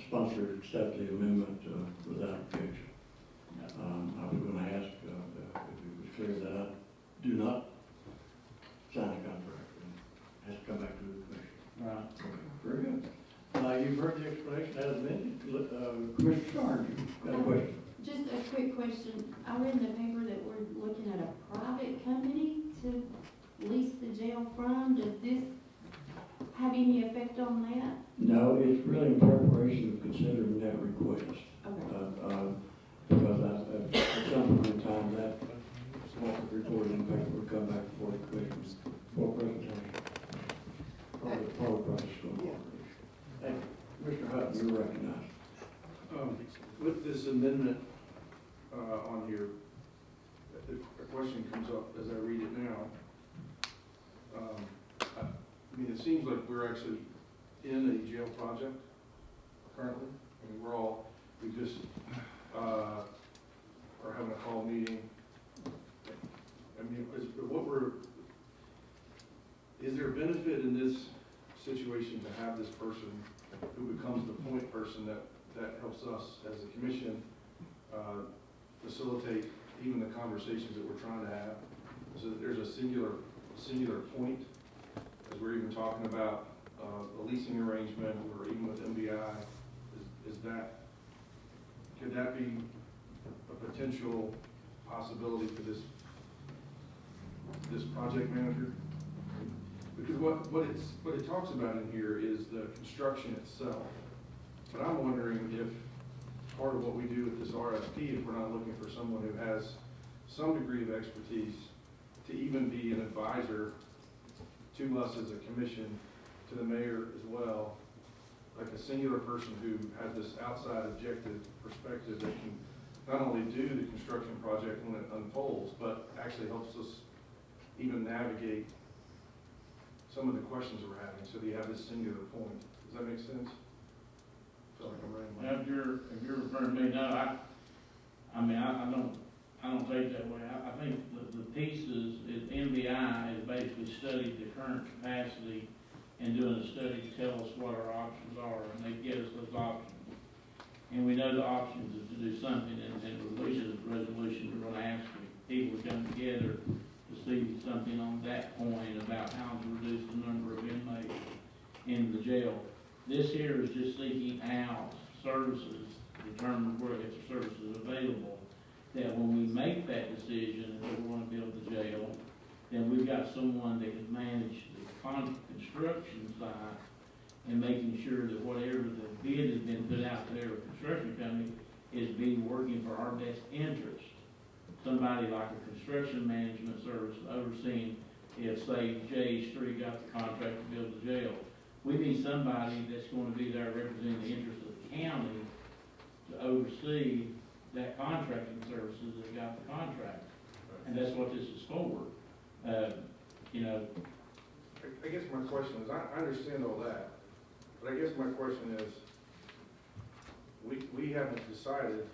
Sponsor accept the amendment without objection. I was gonna ask if it was clear that I do not sign a contract and has to come back to the commission. Right. Okay, very good. You've heard the explanation as amended. Commissioner Starnes, you've got a question? Just a quick question. I read in the paper that we're looking at a private company to lease the jail from. Does this have any effect on that? No, it's really in preparation of considering that request. Okay. Because at some point in time, that what the report in the paper would come back before the commission for presentation. Part of the process going on. Thank you. Mr. Hutton, you're recognized. With this amendment on here, the question comes up as I read it now. I mean, it seems like we're actually in a jail project currently. I mean, we just are having a call meeting. I mean, is there a benefit in this situation to have this person who becomes the point person that helps us as a commission facilitate even the conversations that we're trying to have, so that there's a singular point, as we're even talking about a leasing arrangement or even with MBI, could that be a potential possibility for this project manager? Because what it talks about in here is the construction itself. But I'm wondering if part of what we do with this RFP, if we're not looking for someone who has some degree of expertise to even be an advisor to us as a commission, to the mayor as well, like a singular person who has this outside objective perspective that can not only do the construction project when it unfolds, but actually helps us even navigate some of the questions that we're having, so that you have this singular point. Does that make sense? I feel like I'm writing. If you're referring to me, no, I don't take it that way. I think the pieces is NBI has basically studied the current capacity and doing a study to tell us what our options are, and they get us those options. And we know the options is to do something, and we should resolution, we're gonna ask people to come together to see something on that point about how to reduce the number of inmates in the jail. This here is just seeking out services, determine where if the service is available, that when we make that decision that we want to build the jail, then we've got someone that can manage the construction side and making sure that whatever the bid has been put out there with construction company is being working for our best interest. Somebody like a construction management service overseeing if, say, J Street got the contract to build the jail. We need somebody that's going to be there representing the interest of the county to oversee that contracting services that got the contract. And that's what this is for. I guess my question is, I understand all that, but I guess my question is, we haven't decided,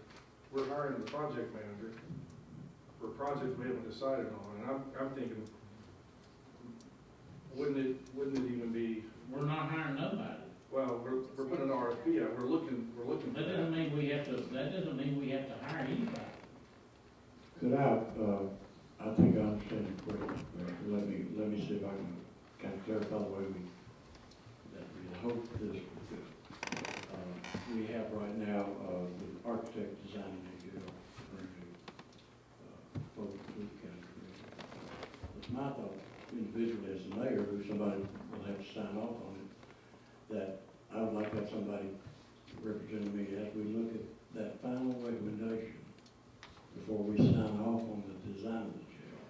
we're hiring the project manager for projects we haven't decided on, and I'm thinking, wouldn't it even be? We're not hiring nobody. Well, we're putting an RFP out, we're looking for that. That doesn't mean we have to hire anybody. Could I think I understand the question. Let me see if I can kind of clarify the way we hope this will go. We have right now the architect designing a jail for the county commission. It's my thought, individually as the mayor, who somebody will have to sign off on it, that I would like to have somebody representing me as we look at that final recommendation before we sign off on the design of the jail.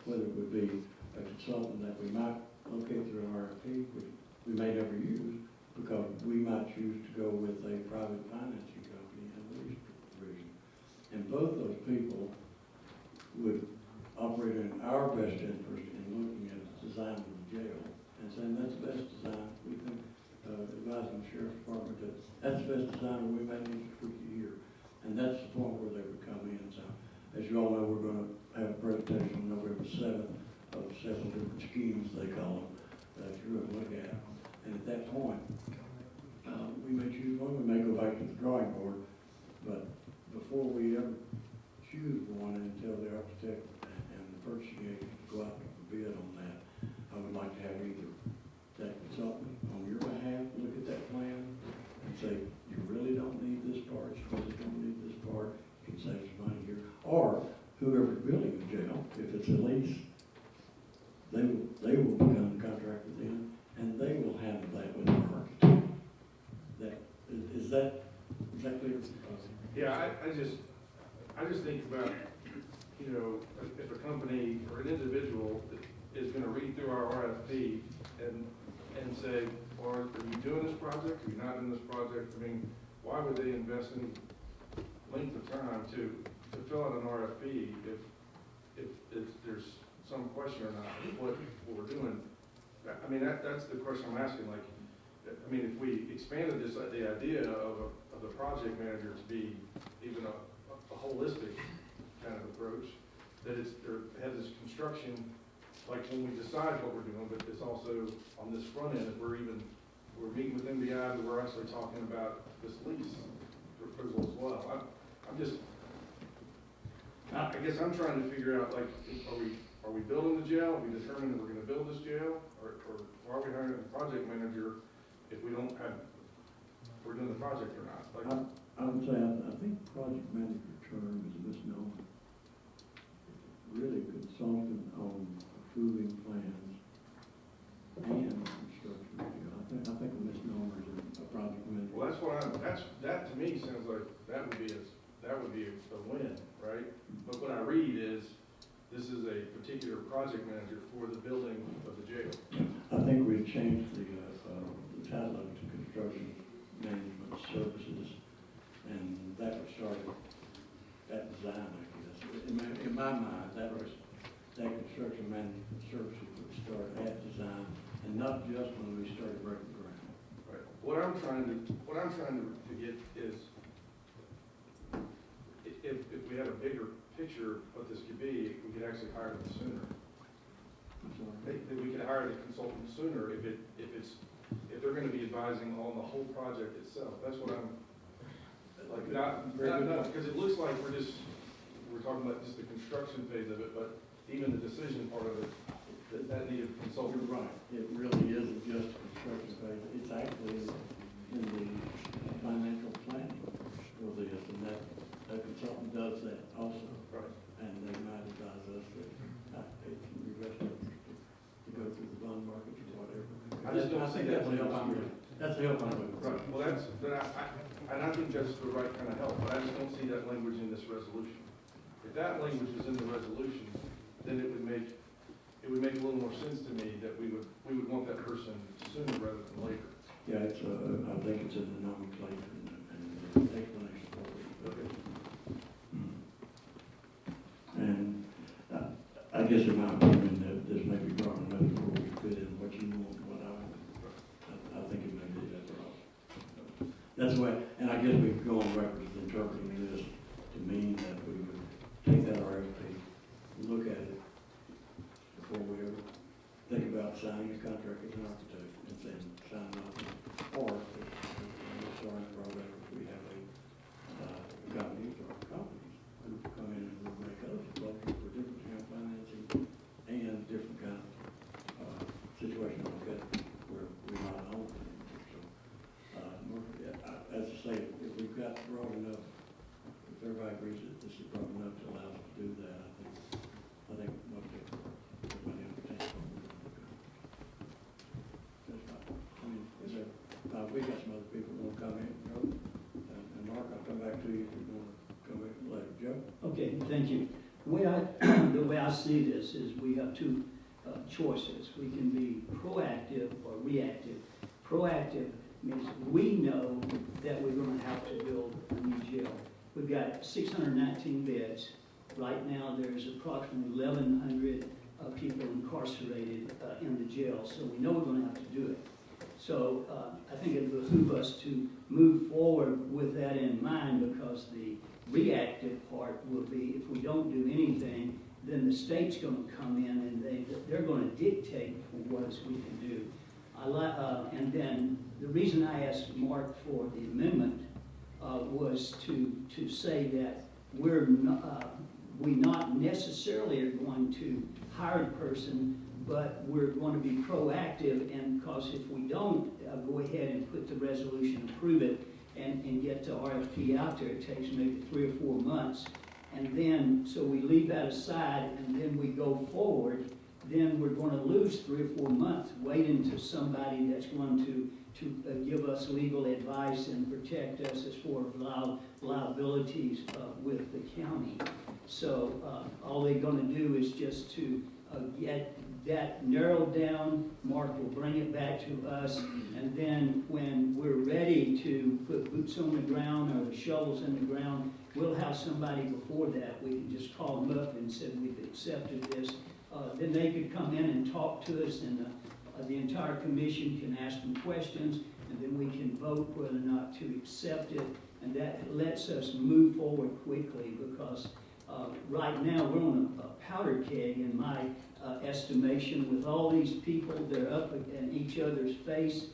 Whether it would be a consultant that we might locate through an RFP, which we may never use, because we might choose to go with a private financing company and lease provision. And both those people would operate in our best interest in looking at the design of the jail and saying that's the best design. We think, advising the sheriff's department that that's the best design, and we may need to tweak it here. And that's the point where they would come in. So, as you all know, we're going to have a presentation on November 7th of several different schemes, they call them, that you're going to look at. And at that point, we may choose one, we may go back to the drawing board, but before we ever choose one and tell the architect and the purchasing agent to go out and bid on that, I would like to have either that consultant on your behalf look at that plan and say, you really don't need this part, you really don't need this part, you can save some money here. Or whoever's building the jail, if it's a lease, they will become the contractor then, and they will handle that with the architect. Is that clear? Yeah, I just think about, you know, if a company or an individual is gonna read through our RFP and say, well, are you doing this project, are you not doing this project? I mean, why would they invest any length of time to fill out an RFP if there's some question or not what we're doing? I mean, that's the question I'm asking, like, I mean, if we expanded this, the idea of the project manager to be even a holistic kind of approach, that it's, or have this construction, like when we decide what we're doing, but it's also on this front end, that we're meeting with MBI, but we're actually talking about this lease proposal as well. I guess I'm trying to figure out, like, are we building the jail? Are we determining that we're gonna build this jail? Or are we hiring a project manager if we don't have, if we're doing the project or not? Like, I would say, I think project manager term is a misnomer. Really consultant on approving plans and construction review. I think a misnomer is a project manager. well, that to me sounds like that would be a win, right? But what I read is, this is a particular project manager for the building of the jail. I think we've changed the title of it to construction management services, and that was started at design, I guess. In my mind, that construction management services would start at design, and not just when we started breaking ground. Right. What I'm trying to get is, if we had a bigger picture of what this could be, we could actually hire them sooner. That we could hire the consultant sooner if they're going to be advising on the whole project itself. That's what I'm like. Not because it looks like we're talking about just the construction phase of it, but even the decision part of it that needed consultant. You're right. It really isn't just a construction phase. It's actually in the financial planning for this, and that consultant does that also. Right. And they might advise us that it can be best to go through the bond market or whatever. I just don't think that's the help I'm doing. That's the help I'm doing. Right. Well, I think that's the right kind of help, but I just don't see that language in this resolution. If that language is in the resolution, then it would make a little more sense to me that we would want that person sooner rather than later. Yeah, it's I think it's in the nomenclature and the explanation for it. Okay. And I guess in my opinion, that this may be broad enough where we fit in what you want and what I want. I think it may be that broad. That's the way, and I guess we could go on record as interpreting this to mean that we would take that RFP, look at it before we ever think about signing a contract with an architect and then sign off. Or if we have a company or companies who come in and will make us looking for different kind of financing and different kind of situation like that where we're not on anymore. So, as I say, if we've got broad enough, if everybody agrees that this is broad enough to allow us to do that, I think most everybody understands what we're doing. That's right. I mean, we got some other people who want to come in, and Mark, I'll come back to you if you want to come back later. Joe? Okay, thank you. The way I see this is we have two choices. We can be proactive or reactive. Proactive means we know that we're going to have to build a new jail. We've got 619 beds. Right now, there's approximately 1,100 people incarcerated in the jail, so we know we're going to have to do it. So I think it behooves us to move forward with that in mind, because the reactive part will be, if we don't do anything, then the state's going to come in and they're going to dictate what we can do. And then the reason I asked Mark for the amendment was to say that we not necessarily are going to hire a person, but we're going to be proactive, and because if we don't go ahead and put the resolution, approve it, and get the RFP out there, it takes maybe 3 or 4 months. And then, so we leave that aside, and then we go forward, then we're going to lose 3 or 4 months waiting to somebody that's going to give us legal advice and protect us as far as liabilities with the county. So all they're going to do is just to get that narrowed down. Mark will bring it back to us, and then when we're ready to put boots on the ground or the shovels in the ground, we'll have somebody before that. We can just call them up and say we've accepted this. Then they could come in and talk to us, and the entire commission can ask them questions, and then we can vote whether or not to accept it, and that lets us move forward quickly, because right now we're on a powder keg in my estimation with all these people. They're up in each other's face.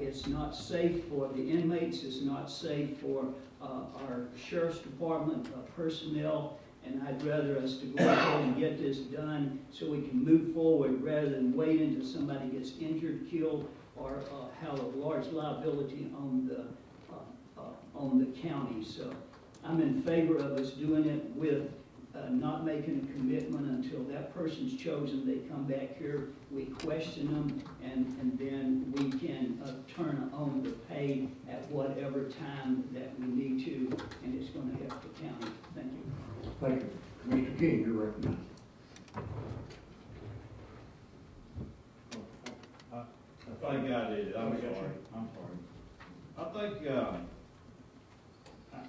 It's not safe for the inmates. It's not safe for our sheriff's department personnel. And I'd rather us to go ahead and get this done so we can move forward rather than wait until somebody gets injured, killed, or have a large liability on the county. So I'm in favor of us doing it with not making a commitment until that person's chosen. They come back here, we question them, and then we can turn on the pay at whatever time that we need to, and it's going to help the county. Thank you. Thank you. Mr. King, you're recognized. I think I did it. I'm sorry. I think,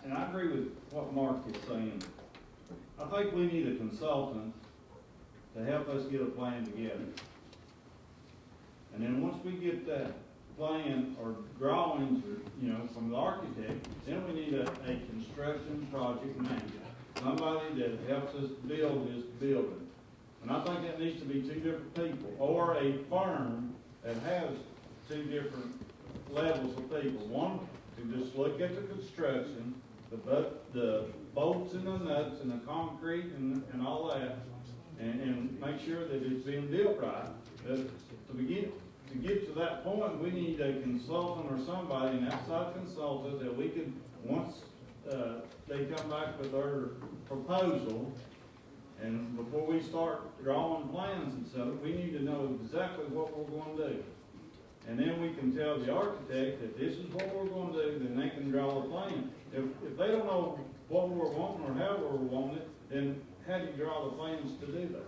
and I agree with what Mark is saying. I think we need a consultant to help us get a plan together. And then once we get that plan or drawings, or, from the architect, then we need a construction project manager. Somebody that helps us build this building. And I think that needs to be 2 different people, or a firm that has 2 different levels of people. One to just look at the construction, the bolts and the nuts and the concrete and all that, and make sure that it's being built right. To get to that point, we need a consultant or somebody, an outside consultant, that we can, once they come back with their proposal, and before we start drawing plans and stuff, we need to know exactly what we're going to do. And then we can tell the architect that this is what we're going to do, then they can draw a plan. If they don't know what we're wanting or how we're wanting it, then how do you draw the plans to do that?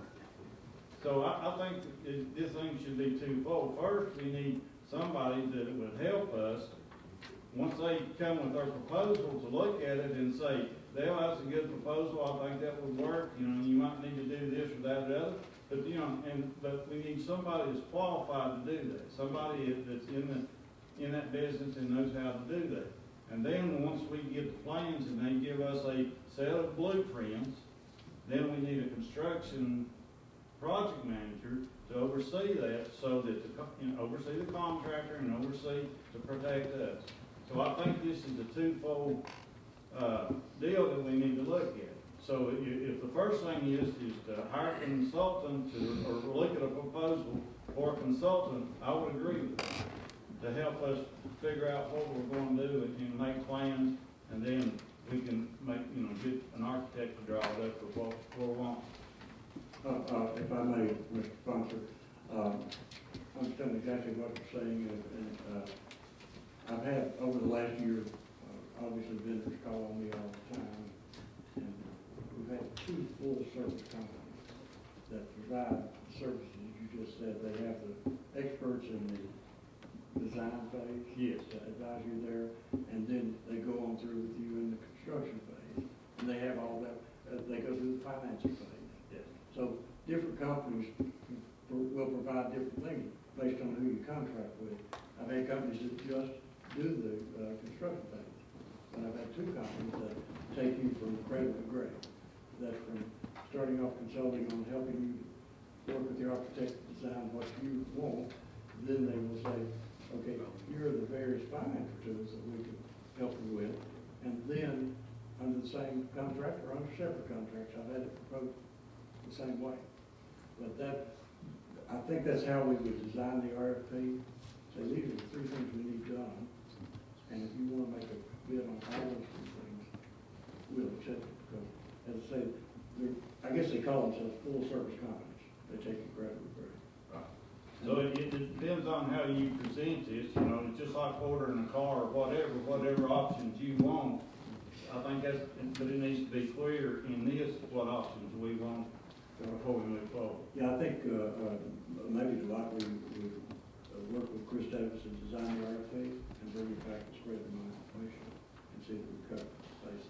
So I think this thing should be twofold. First, we need somebody that would help us once they come with their proposal to look at it and say, Dale, that's a good proposal, I think that would work, you might need to do this or that or the other. But, but we need somebody that's qualified to do that, somebody that's in that business and knows how to do that. And then once we get the plans and they give us a set of blueprints, then we need a construction project manager to oversee that, so that oversee the contractor and oversee to protect us. So I think this is a twofold deal that we need to look at. So if the first thing is to hire a consultant or look at a proposal for a consultant, I would agree with that, to help us figure out what we're going to do and make plans, and then we can make, get an architect to draw it up for what we want. If I may, Mr. Sponsor, I understand exactly what you're saying, and I've had, over the last year, obviously vendors call on me all the time, and we've had 2 full-service companies that provide services. You just said they have the experts in the design phase, yes, that advise you there, and then they go on through with you in the construction phase, and they have all that. they go through the financing phase. Yes. So different companies will provide different things based on who you contract with. I've had companies that just do the construction phase, but I've had two companies that take you from cradle to grave. That's from starting off consulting on helping you work with the architect to design what you want. Then they will say, okay, here are the various financial tools that we can help you with. And then, under the same contract or under separate contracts, I've had it proposed the same way. But I think that's how we would design the RFP. So these are the three things we need done. And if you want to make a bid on all those three things, we'll accept it. Because, as I say, I guess they call themselves full service companies. They take it credit for it. Right. So it depends on how you present this, you know, it's just like ordering a car or whatever options you want. I think but it needs to be clear in this what options we want before we move forward. Yeah, I think maybe Dwight, we work with Chris Davis to design the RFP and bring it back and spread the money information and see if we cover bases.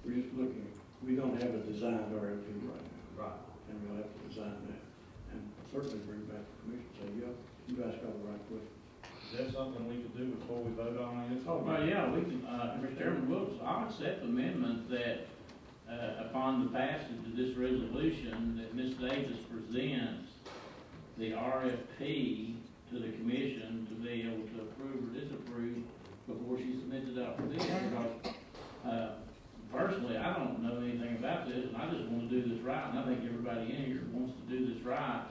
We're just looking, we don't have a designed RFP right now. Right. And we'll have to design that. And certainly bring it back to the commission and say, yeah, you guys got the right question. Is that something we could do before we vote on this? Oh, well, yeah, we can, Mr. Chairman Wilks, I'll accept the amendment that, upon the passage of this resolution, that Ms. Davis presents the RFP to the commission to be able to approve or disapprove before she submits it out for bid. Because, personally, I don't know anything about this, and I just want to do this right, and I think everybody in here wants to do this right.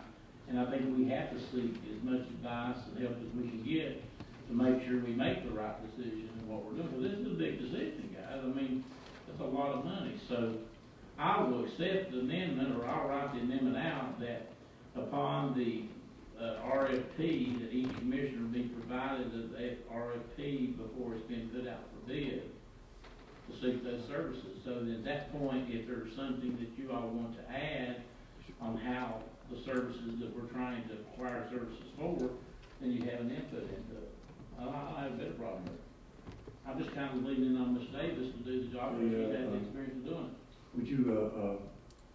And I think we have to seek as much advice and help as we can get to make sure we make the right decision in what we're doing. Because this is a big decision, guys. I mean, that's a lot of money. So I will accept the amendment, or I'll write the amendment out that upon the RFP, that each commissioner be provided an RFP before it's been put out for bid to seek those services. So at that point, if there's something that you all want to add on how the services that we're trying to acquire services for, then you have an input into it. I don't have a bit of problem with it. I'm just kind of leaning on Ms. Davis to do the job, because she's had the experience of doing it. Would you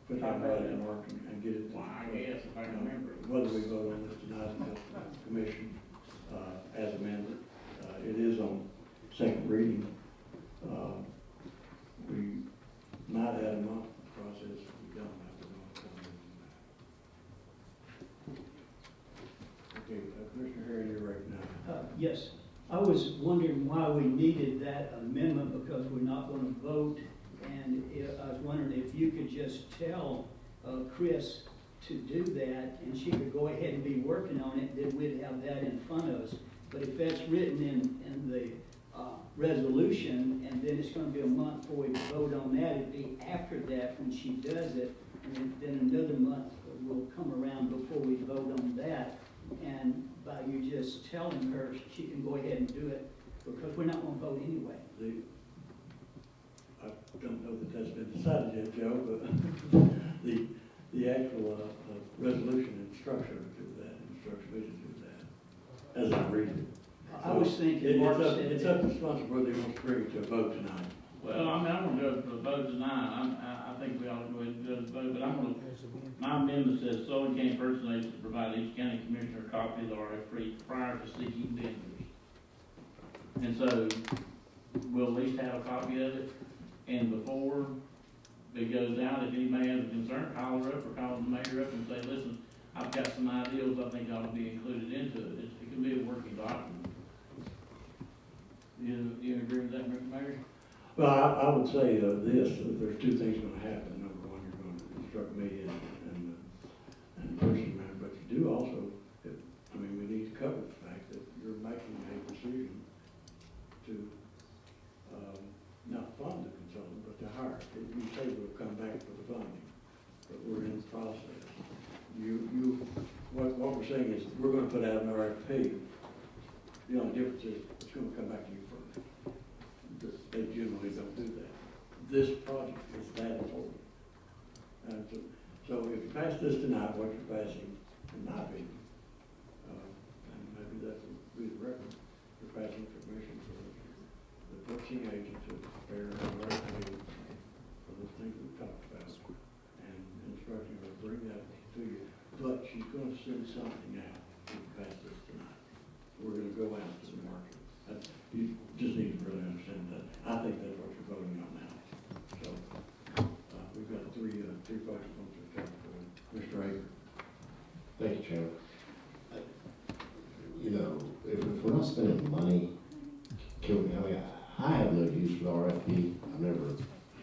put that right in mark and get it? Well, I guess, if I can remember. Whether we vote on this tonight in the commission as amended. It is on second reading. We might add a month process. We don't have to know what's coming in. Okay, Commissioner Harry, you're right now. Yes, I was wondering why we needed that amendment, because we're not going to vote. And I was wondering if you could just tell Chris to do that, and she could go ahead and be working on it, then we'd have that in front of us. But if that's written in the resolution, and then it's going to be a month before we vote on that, it'd be after that when she does it, and then another month will come around before we vote on that. And by you just telling her, she can go ahead and do it, because we're not going to vote anyway. I don't know that that's been decided yet, Joe, but the actual resolution and structure do that, and structure vision do that, as I read it. I was thinking it's up to sponsor whether they want to bring it to a vote tonight. Well, I mean, I'm going to go for the vote tonight. I think we ought to go ahead and go to the vote, but I'm going to, my amendment says Sullivan County Person Agency to provide each county commissioner a copy of the RFP prior to seeking vendors. And so we'll at least have a copy of it, and before it goes out, if anybody has a concern, call her up or call the mayor up and say, listen, I've got some ideas I think ought to be included into it. It can be a working document. You agree with that, Mr. Mayor? Well, I would say this, that there's two things going to happen. Number one, you're going to instruct me and the person, but you do also, we need to cover the fact that you're making a decision to not fund the consultant, but to hire. You say we'll come back for the funding, but we're in the process. What we're saying is we're going to put out an RFP. The only difference is it's going to come back to you first. They generally don't do that. This project is that important. So if you pass this tonight, what you're passing, in my opinion, and maybe that will be the record, you're passing permission for the purchasing agent to prepare an RFP for those things we've talked but she's gonna send something out to pass this tonight. We're gonna go out to the market. You just need to really understand that. I think that's what you're voting on now. So, we've got three folks on the talk for Mr. Aker. Thank you, Chairman. You know, if we're not spending money, I have no use for the RFP. I've never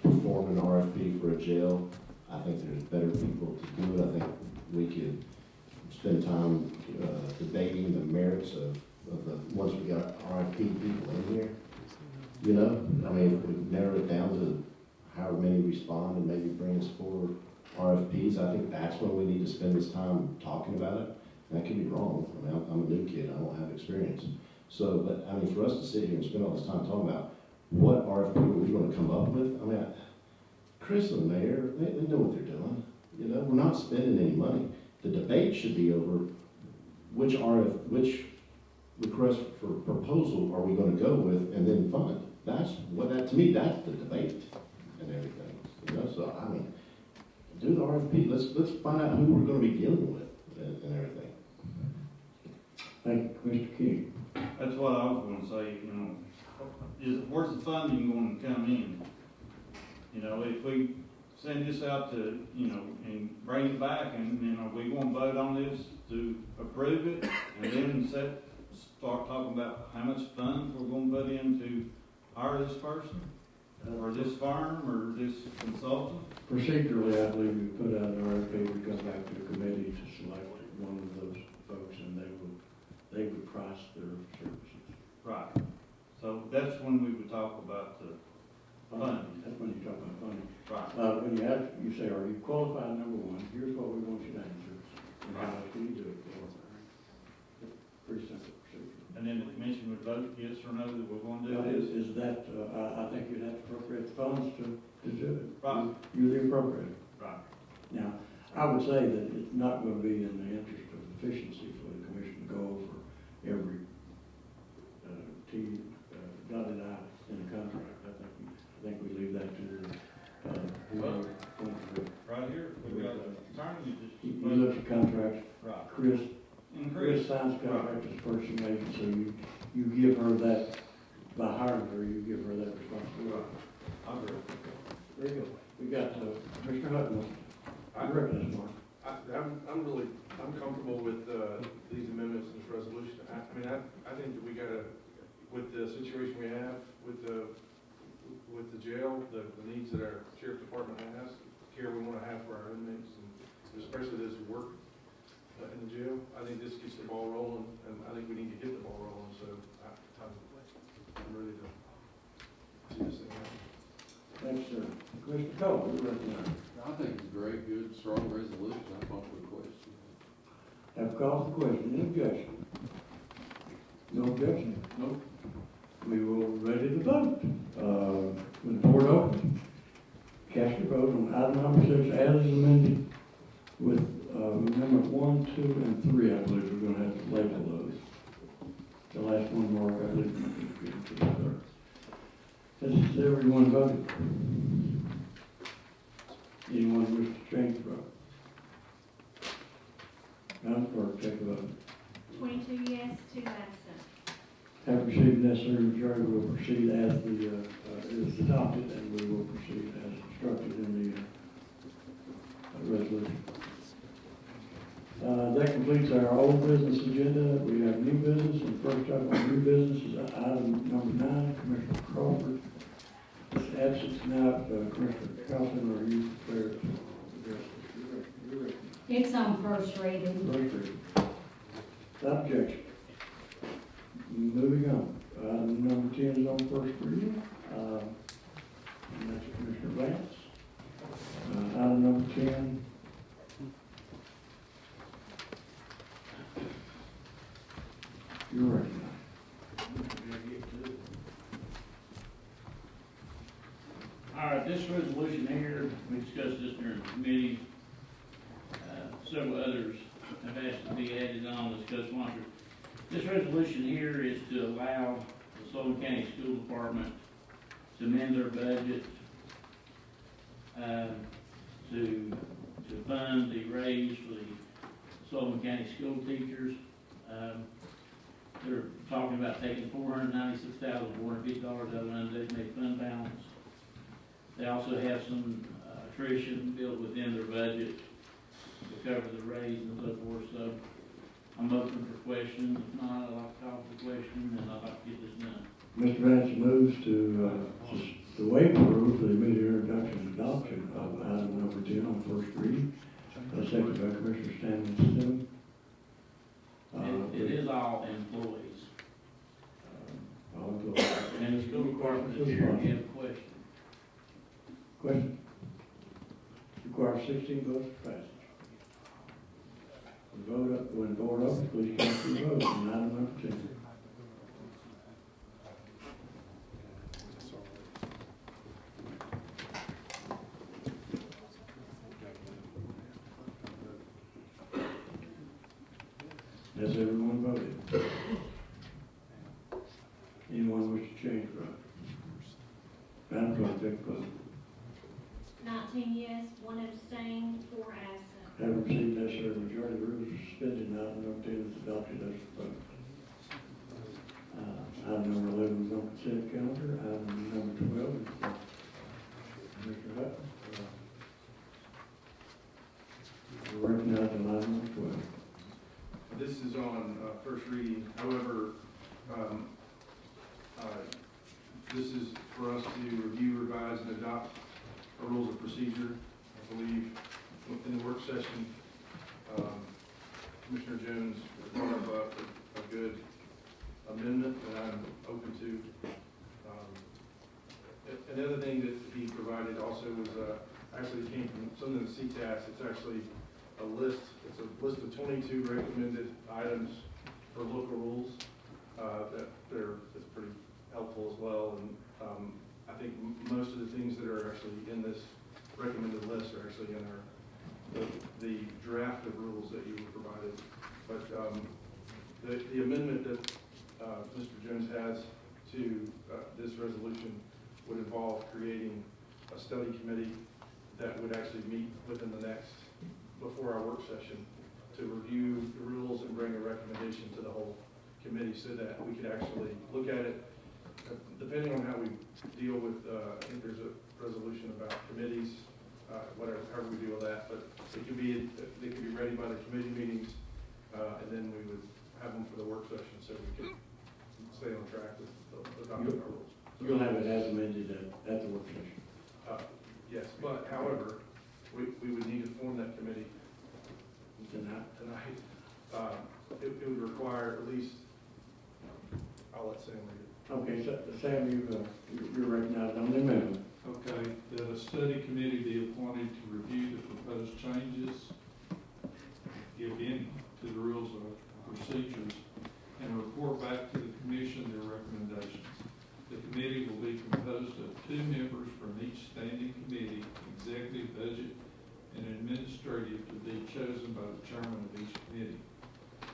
performed an RFP for a jail. I think there's better people to do it. I think we could spend time debating the merits of the, once we got RFP people in here. You know, I mean, if we narrow it down to however many respond and maybe bring us forward RFPs, I think that's when we need to spend this time talking about it. And that could be wrong. I mean, I'm a new kid. I don't have experience. So, but I mean, for us to sit here and spend all this time talking about what RFP are we going to come up with, I mean, Chris and the mayor, they know what they're doing. You know, we're not spending any money. The debate should be over which request for proposal are we going to go with and then fund. That's what that, to me, that's the debate and everything. You know, so I mean, do the RFP. Let's find out who we're going to be dealing with and everything. Thank you, Mr. King. That's what I was gonna say, you know, where's the funding going to come in? You know, if we send this out to, you know, and bring it back, and, you know, we gonna vote on this to approve it, and then start talking about how much funds we're gonna put in to hire this person, or this firm, or this consultant? Procedurally, I believe we put out an RFP, we go back to the committee to select one of those folks, and they would price their services. Right. So that's when we would talk about the funding. That's when you talk about funding. Right. When you say, are you qualified, number one, here's what we want you to answer, and how much can you do it for? Pretty simple procedure. And then the commission would vote yes or no that we're going to do Now, this? is that, I think you'd have to appropriate the funds to do it. Right. You're the appropriator. Right. Now, I would say that it's not going to be in the interest of efficiency for the commission to go over every T, dotted I in the contract. I think we leave that to Well, right here, we've got the attorney just. You look at contracts. Right. Chris signs contract as purchasing agent, so you give her that, by hiring her, you give her that responsibility. I agree. Very good. We got Mr. Hutton. I recognize Mark. I'm comfortable with these amendments in this resolution. I think that we gotta, with the situation we have, with the jail, the needs that our sheriff's department has, the care we wanna have for our inmates, and especially those who work in the jail, I think this gets the ball rolling, and I think we need to get the ball rolling, so I'm ready to see this thing happen. Thanks, sir. Commissioner Cole, you recognize. I think it's a great, good, strong resolution. I call for the question. Have a call for question. Any objection? No objection? No. We will ready to vote. When the board opens, cast your vote on item number 6 as amended with amendment 1, 2, and 3. I believe we're going to have to label those. The last one, Mark, I believe we can get to the third. Has everyone voted? Anyone wish to change the vote? Madam Clerk, take a vote. 22 yes, 2 absent. Have received necessary majority, we will proceed as is adopted, and we will proceed as instructed in the resolution. That completes our old business agenda. We have new business, and first up on new business is item number 9, Commissioner Crawford. His absence tonight, Commissioner Carlson, are you prepared to address this? It's on first reading. First reading. Without objection. Moving on. Item number 10 is on first reading. And that's Commissioner Vance. Item number 10. You're recognized. All right, this resolution here, we discussed this during the committee. Several others have asked to be added on, discussed sponsored. This resolution here is to allow the Sullivan County School Department to amend their budget to fund the raise for the Sullivan County school teachers. They're talking about taking $496,450 out of the undesignated fund balance. They also have some attrition built within their budget to cover the raise and so forth. So I'm open for questions. If not, I'd like to call for the question, and I'd like to get this done. Mr. Vance moves to waive the rule for the immediate introduction and adoption of item number 10 on first reading. Seconded by Commissioner Stanley Sullivan. It is all employees. All employees. And the school department is here. Do you have a question? Question? Requires 16 votes for passage. When board opens, please cast your vote on item number 10. Has everyone voted? Anyone wish to change vote? Madam Clerk, take the vote. 19 yes, 1 abstain, 4 absent. Having received necessary majority, the rules are suspended and item number 10 is adopted as proposed. Item number 11 is on consent calendar. Item number 12 is Mr. Hutton. We're recognizing item number 12. This is on first reading. However, this is for us to review, revise, and adopt our rules of procedure. I believe in the work session, Commissioner Jones brought up a good amendment that I'm open to. Another thing that he provided also was actually came from something in the CTAS. It's actually a list. It's a list of 22 recommended items for local rules that's pretty helpful as well. And I think most of the things that are actually in this recommended list are actually in the draft of rules that you were provided. But the amendment that Mr. Jones has to this resolution would involve creating a study committee that would actually meet within the next, before our work session, to review the rules and bring a recommendation to the whole committee so that we could actually look at it. Depending on how we deal with, I think there's a resolution about committees, whatever, however we deal with that, but they could be ready by the committee meetings, and then we would have them for the work session so we could stay on track with adopting our rules. You'll have it as amended at the work session. Yes, but however, we would need to form that committee tonight. It would require at least, I'll let Sam read it. Okay, so Sam, you're recognized on the amendment. Okay, that a study committee be appointed to review the proposed changes, if any, to the rules of procedures, and report back to the commission their recommendations. The committee will be composed of 2 members from each standing committee, executive, budget, and administrative, to be chosen by the chairman of each committee.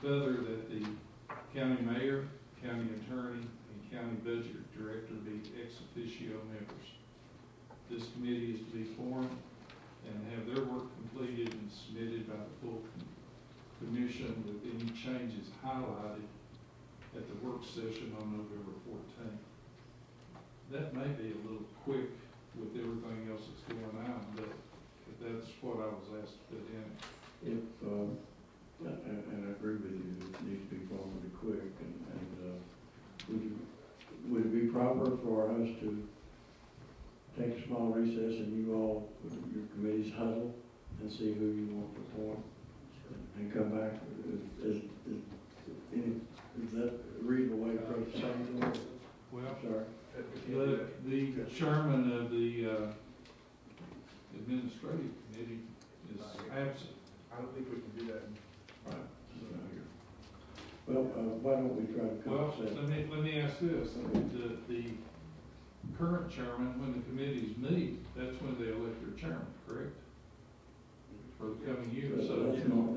Further, that the county mayor, county attorney, and county budget director be ex officio members. This committee is to be formed and have their work completed and submitted by the full commission with any changes highlighted at the work session on November 14th. That may be a little quick with everything else that's going on, but that's what I was asked to put in. And I agree with you, it needs to be formed quick, and would it be proper for us to take a small recess and you all, your committees huddle and see who you want to form and come back? Is that a reasonable way to approach the same? Well, sorry. The chairman of the administrative committee is absent. I don't think we can do that. Right. Well, why don't we try to Well, concentrate? let me ask this. The current chairman, when the committees meet, that's when they elect their chairman, correct? For the coming year. So that's normal.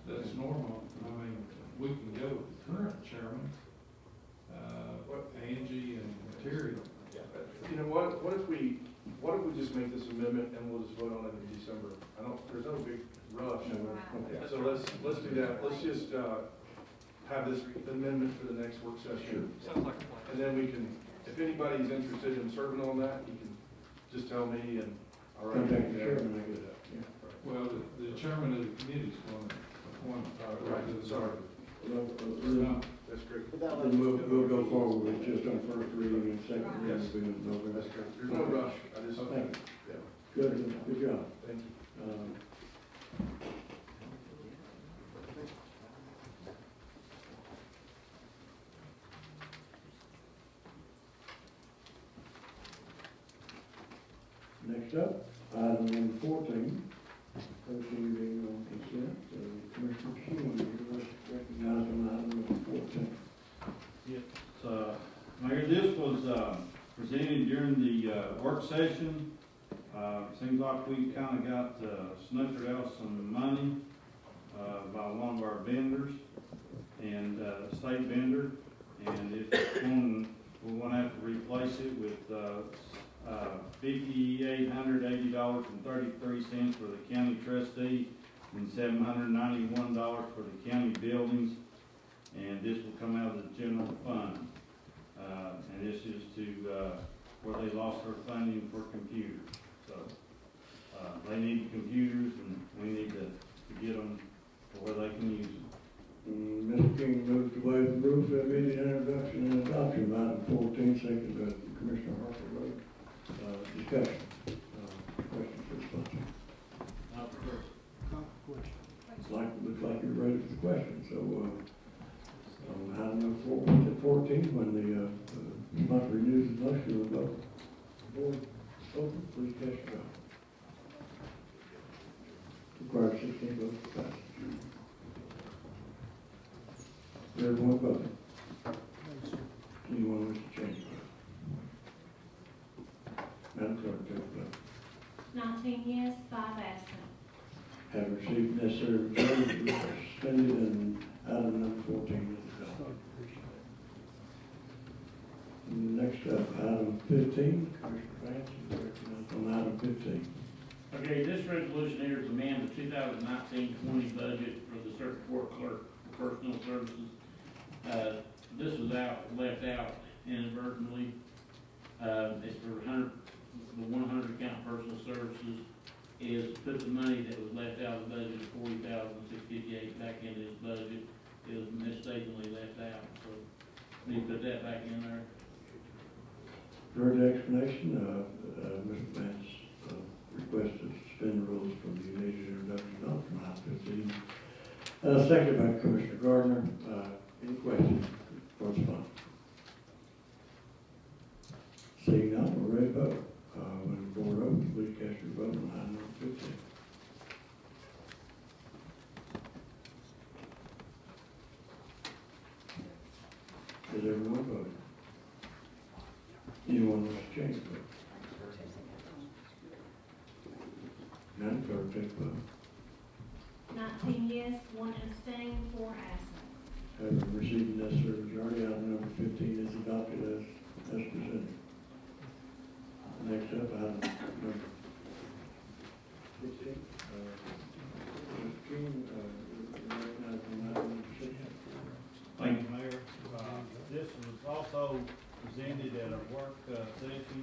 That's normal. I mean, we can go with the current chairman, Angie and Terry. You know what? What if we just make this amendment and we'll just vote on it in December? There's no big rush. Okay. So let's do that. Let's just, have this amendment for the next work session. Sounds like a plan. And then we can, if anybody's interested in serving on that, you can just tell me and I'll write Contact it the down. chairman, I get it. Yeah. Well, the chairman of the committee is going to appoint. Right, sorry. Well, No, That's great. then we'll go forward with just on first reading and second reading. Yes. We'll be in November. That's great. There's no rush. I just, Thank you. yeah, Good job. thank you. Next up, item number 14, first reading on consent. Commissioner Sullivan, you recognize on item number 14. Yes, Mayor, this was presented during the work session. Seems like we kind of got snookered out some money by one of our vendors, and state vendor, and we're going to have to replace it with $5,880.33 for the county trustee and $791 for the county buildings, and this will come out of the general fund. And this is to where they lost their funding for computers. So they need computers, and we need to get them to where they can use them. Mr. King moves to waive the rules for immediate introduction and adoption of item 14, second by Commissioner Harper Road. Discussion. Questions or responses? Looks like you're ready for the question. So, on item number 14, when the not renews the motion, we'll vote. Board open, please cast your vote. Requires 16 votes to pass. Everyone voting. Anyone wish to change the vote? Madam Clerk, take the vote. 19 yes, 5 absent. Have received necessary majority, we are suspended, and item number 14 is adopted. Next up, item 15, Commissioner Vance, you recognized on item 15. Okay, this resolution here is to amend the 2019-20 budget for the circuit court clerk for personnel services. This was left out inadvertently. It's for the 100 account personal services is to put the money that was left out of the budget of $40,658 back into his budget. It was mistakenly left out, so we need to put that back in there. Heard the explanation, Mr. Vance requested to suspend the rules from the immediate introduction of item 15. Seconded by Commissioner Gardner. Any questions for response? Seeing none, we're ready to vote. When the board opens, please cast your vote on item number 15. Has everyone voted? Anyone wish to change the vote? Madam Clerk, take the vote. 19 yes, 1 abstain, 4 absent. Having received the necessary majority, item number 15 is adopted as presented. Next up, item number 16. Mr. King, recognized on item number 16. Thank you. Mayor, this was also presented at a work session.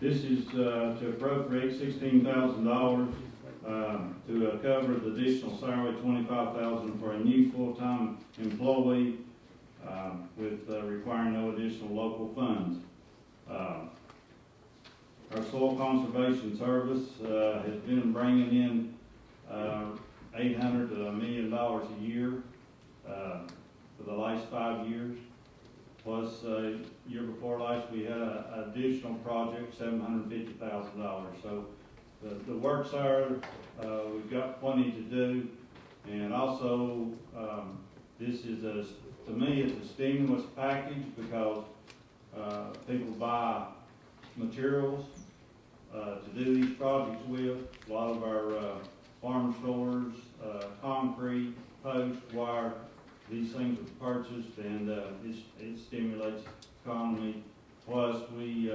This is to appropriate $16,000 to cover the additional salary, $25,000 for a new full-time employee with requiring no additional local funds. Our soil conservation service has been bringing in $800 to $1 million a year for the last 5 years. Plus, year before last, we had an additional project, $750,000. So the work's there, we've got plenty to do. And also, this is, to me, it's a stimulus package because people buy materials to do these projects with. A lot of our farm stores, concrete, post, wire, these things are purchased, and it stimulates the economy. Plus, we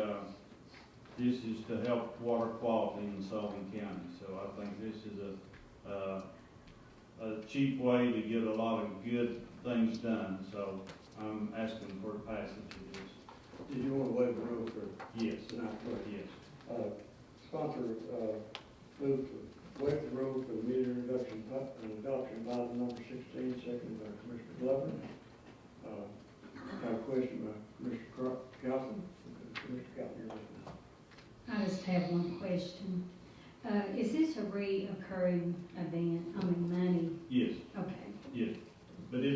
this is to help water quality in Sullivan County. So I think this is a cheap way to get a lot of good things done. So I'm asking for the passage of this. Did you want to waive the rule for Yes. tonight? Yes. Sponsor, move to waive the rule for the immediate introduction and adoption by the number 16, seconded by Commissioner Glover. I have a question by Commissioner Calhoun. Commissioner Calhoun, you're listening. I just have one question. Is this a reoccurring event, money? Yes. Okay. Yes. But we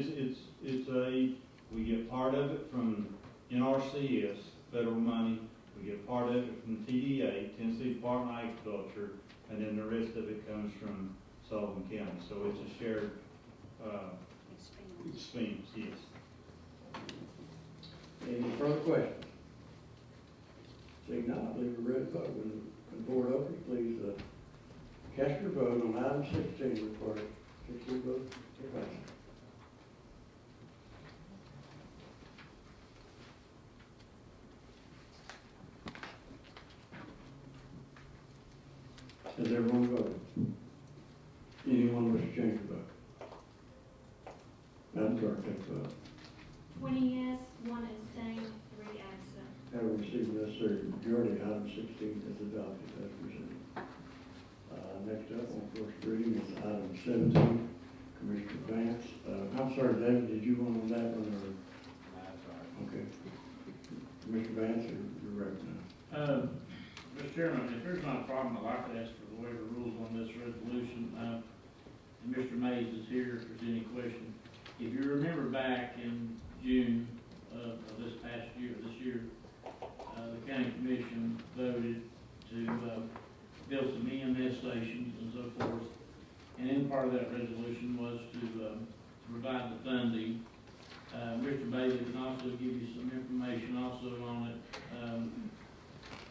get part of it from NRCS, federal money. We get part of it from TDA, Tennessee Department of Agriculture, and then the rest of it comes from Sullivan County. So it's a shared expense, yes. Any further questions? Seeing none, I believe we're ready to vote. When the board opens, please cast your vote on item 16, required 16 votes for passage. Has everyone voted? Anyone wish to change their vote? Madam Clerk, take the vote. 20 yes, 1 abstain, 3 absent. Having received the necessary majority, item 16 is adopted as presented. Next up on first reading is item 17, Commissioner Vance. I'm sorry, David, did you want on that one or? No, sorry. Okay. Commissioner Vance, you're recognized. Mr. Chairman, if there's not a problem, I'd like to ask for the waiver rules on this resolution. And Mr. Mays is here if there's any question. If you remember back in June of this year, the county commission voted to build some EMS stations and so forth. And in part of that resolution was to provide the funding. Mr. Bailey can also give you some information also on it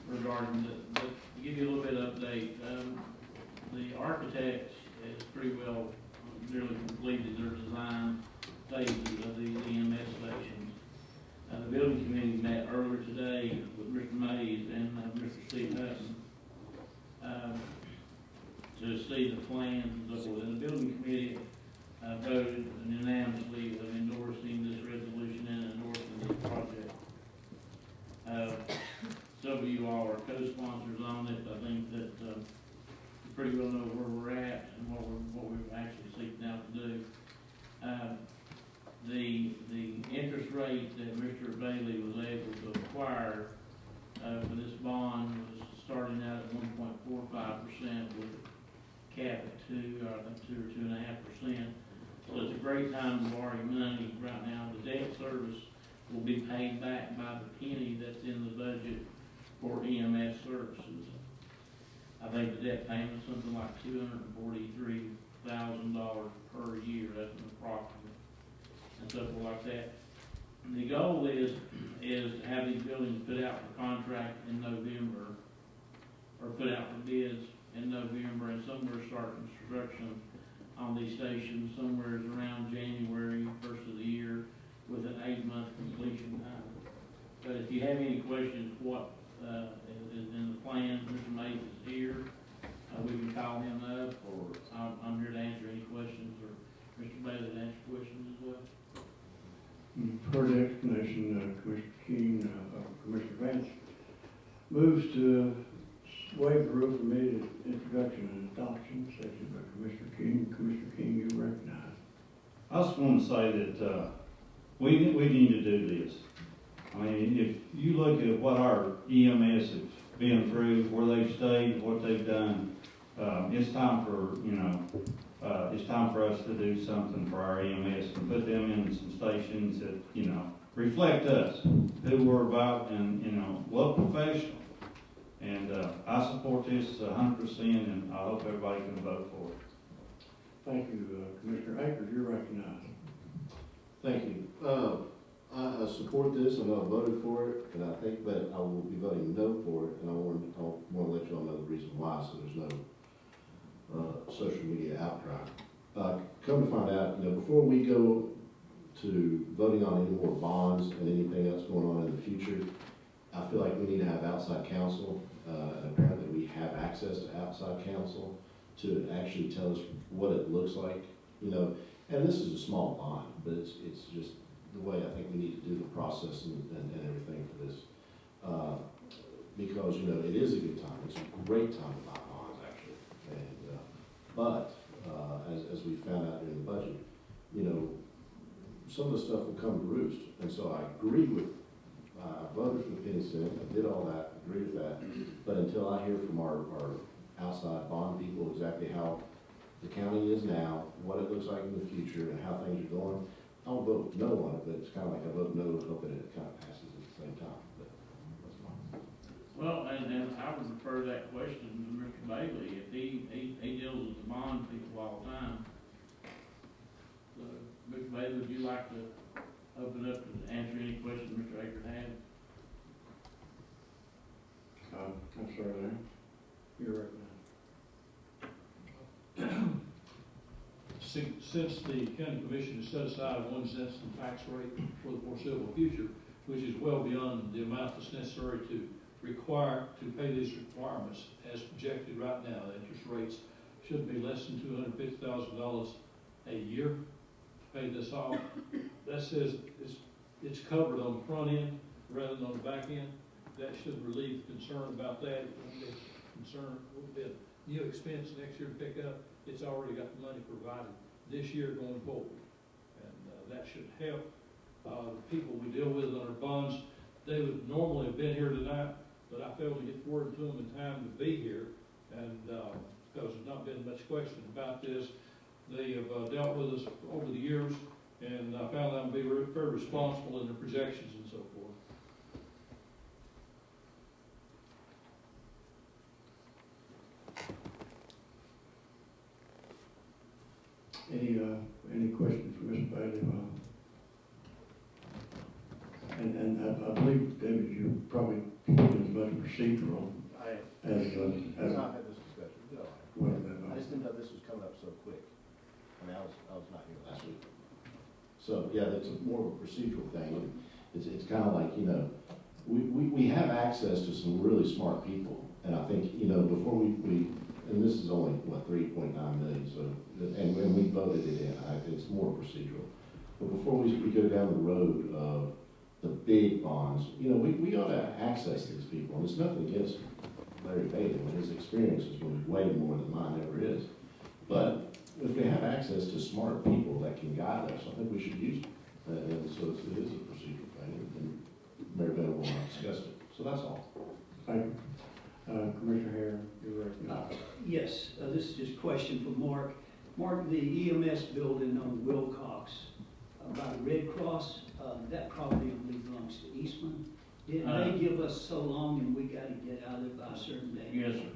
regarding to give you a little bit of update. The architects has pretty well nearly completed their design phases of the EMS stations. The building committee met earlier today with Mr. Mays and Mr. Steve Hutton to see the plans and so forth. And the building committee voted unanimously of endorsing this resolution and endorsing this project. Some of you all are co-sponsors on it. I think that you pretty well know where we're at and what we're actually seeking out to do. The interest rate that Mr. Bailey was able to acquire for this bond was starting out at 1.45% with a cap at 2 or 2.5%. So it's a great time to borrow money right now. The debt service will be paid back by the penny that's in the budget for EMS services. I think the debt payment is something like $243,000 per year, that's an approximate, and so forth like that. And the goal is to have these buildings put out for contract in November, or put out for bids in November, and somewhere start construction on these stations somewhere around January, first of the year, with an 8-month completion time. But if you have any questions, what is in the plan, Mr. Mays is here. We can call him up, or I'm here to answer any questions, or Mr. Bailey to answer questions as well. For the explanation, Commissioner King, Commissioner Vance moves to waive the rule for immediate introduction and adoption, seconded by Commissioner King. Commissioner King, you recognize. I just want to say that we need to do this. I mean, if you look at what our EMS have been through, where they've stayed, what they've done, it's time for us to do something for our EMS and put them in some stations that reflect us, who we're about, and look professional. And I support this 100%, and I hope everybody can vote for it. Thank you, Commissioner Akers. You're recognized. Thank you. I support this, and I voted for it, and I think that I will be voting no for it, and I want to let you all know the reason why, so there's no social media outcry. Come to find out, before we go to voting on any more bonds and anything else going on in the future, I feel like we need to have outside counsel and apparently we have access to outside counsel to actually tell us what it looks like, you know. And this is a small bond, but it's just the way I think we need to do the process and everything for this. Because, you know, it is a good time. It's a great time to buy bonds, actually. And, but as we found out during the budget, you know, some of the stuff will come to roost. And so I agree with, I voted for the penny cent, I did all that, agree with that. But until I hear from our outside bond people exactly how the county is now, what it looks like in the future, and how things are going, I'll vote no on it, but it's kind of like I vote no, hoping it kind of passes at the same time. But that's fine. Well, and I would refer that question to Mr. Bailey. If he deals with the bond people all the time. So, Mr. Bailey, would you like to open up and answer any questions Mr. Aker had? I'm sorry, Larry. You're right now. Since the county commission has set aside a 1 cent tax rate for the foreseeable future, which is well beyond the amount that's necessary to pay these requirements as projected right now, the interest rates should be less than $250,000 a year to pay this off. That says it's covered on the front end rather than on the back end. That should relieve concern about that. It won't be a concern, it will be a new expense next year to pick up. It's already got the money provided this year going forward. And that should help the people we deal with on our bonds. They would normally have been here tonight, but I failed to get word to them in time to be here. And because there's not been much question about this, they have dealt with us over the years, and I found them to be very responsible in their projections and so forth. Any questions for Mr. Bailey? And I believe, David, you probably keeping as much procedural as not had this discussion. No, I just didn't know this was coming up so quick. I mean, I was not here last week. So, yeah, that's more of a procedural thing. It's kind of like, you know, we have access to some really smart people. And I think, you know, before we and this is only, what, 3.9 million, so, and when we voted it in, it's more procedural. But before we go down the road of the big bonds, you know, we ought to access these people. And it's nothing against Larry Bailey. I mean, his experience is going to be way more than mine ever is. But if we have access to smart people that can guide us, I think we should use them. And so it is a procedural thing, and Mayor Bailey will not discuss it. So that's all. Thank you. Commissioner Hare, you're right. Yes, this is just a question for Mark. Mark, the EMS building on Wilcox, by the Red Cross, that property I believe belongs to Eastman. Didn't they give us so long and we got to get out of it by a certain date? Yes, sir.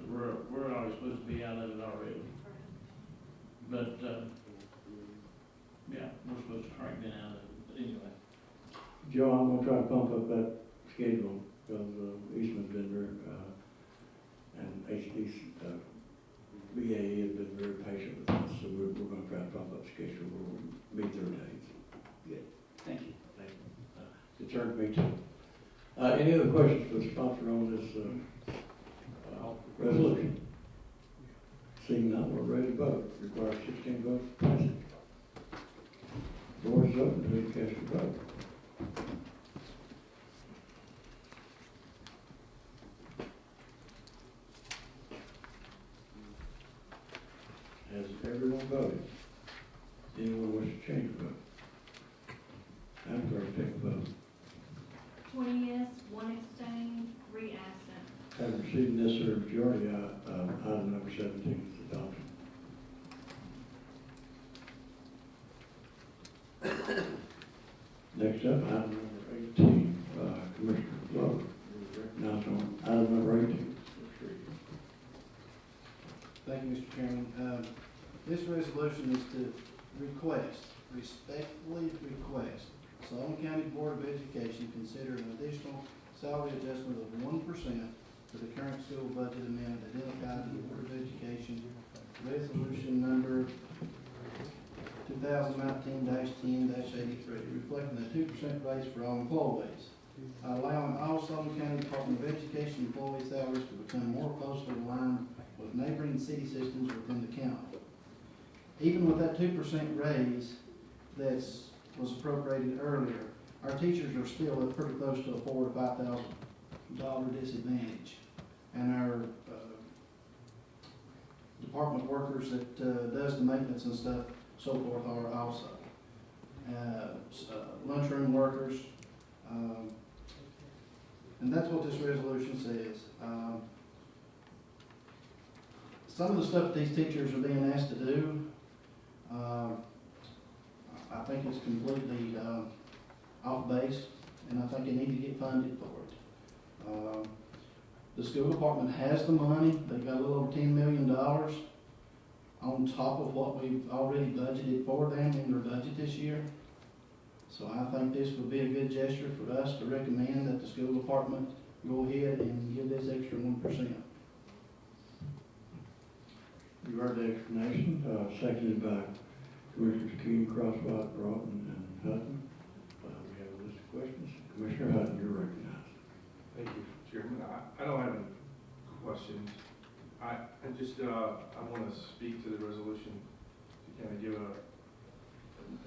We're always supposed to be out of it already. But, yeah, we're supposed to crank it out of it. But anyway. Joe, I'm going to try to pump up that schedule because Eastman's been very, and HD's BAE has been very patient with us, so we're going to try to pump up the schedule. We'll meet their dates. Good. Thank you. Thank you. It turned me too. Any other questions for the sponsor on this resolution? Seeing none, we're ready to vote. Requires 16 votes to pass it. Floor is open. Please cast your vote. Has everyone voted? Anyone wish to change a vote? I'm going to take a vote. 20 yes, 1 abstain, 3 absent. Having received the necessary majority, item number 17 is adopted. Next up, item number 18, Commissioner Glover. Now it's on item number 18. Thank you, Mr. Chairman. This resolution is to respectfully request Sullivan County Board of Education consider an additional salary adjustment of 1% for the current school budget amendment identified in the Board of Education resolution number 2019-10-83, reflecting a 2% raise for all employees. allowing all Sullivan County Department of Education employee salaries to become more closely aligned with neighboring city systems within the county. Even with that 2% raise was appropriated earlier, our teachers are still at pretty close to a $4,000 to $5,000 disadvantage. And our department workers that does the maintenance and stuff, so forth, are also. Lunchroom workers, and that's what this resolution says. Some of the stuff these teachers are being asked to do, I think it's completely off base, and I think they need to get funded for it. The school department has the money. They've got a little over $10 million on top of what we've already budgeted for them in their budget this year. So I think this would be a good gesture for us to recommend that the school department go ahead and give this extra 1%. You heard the explanation, seconded by Commissioners King, Crosswhite, Broughton, and Hutton. We have a list of questions. Commissioner Hutton, you're recognized. Thank you, Chairman. I don't have any questions. I want to speak to the resolution to kind of give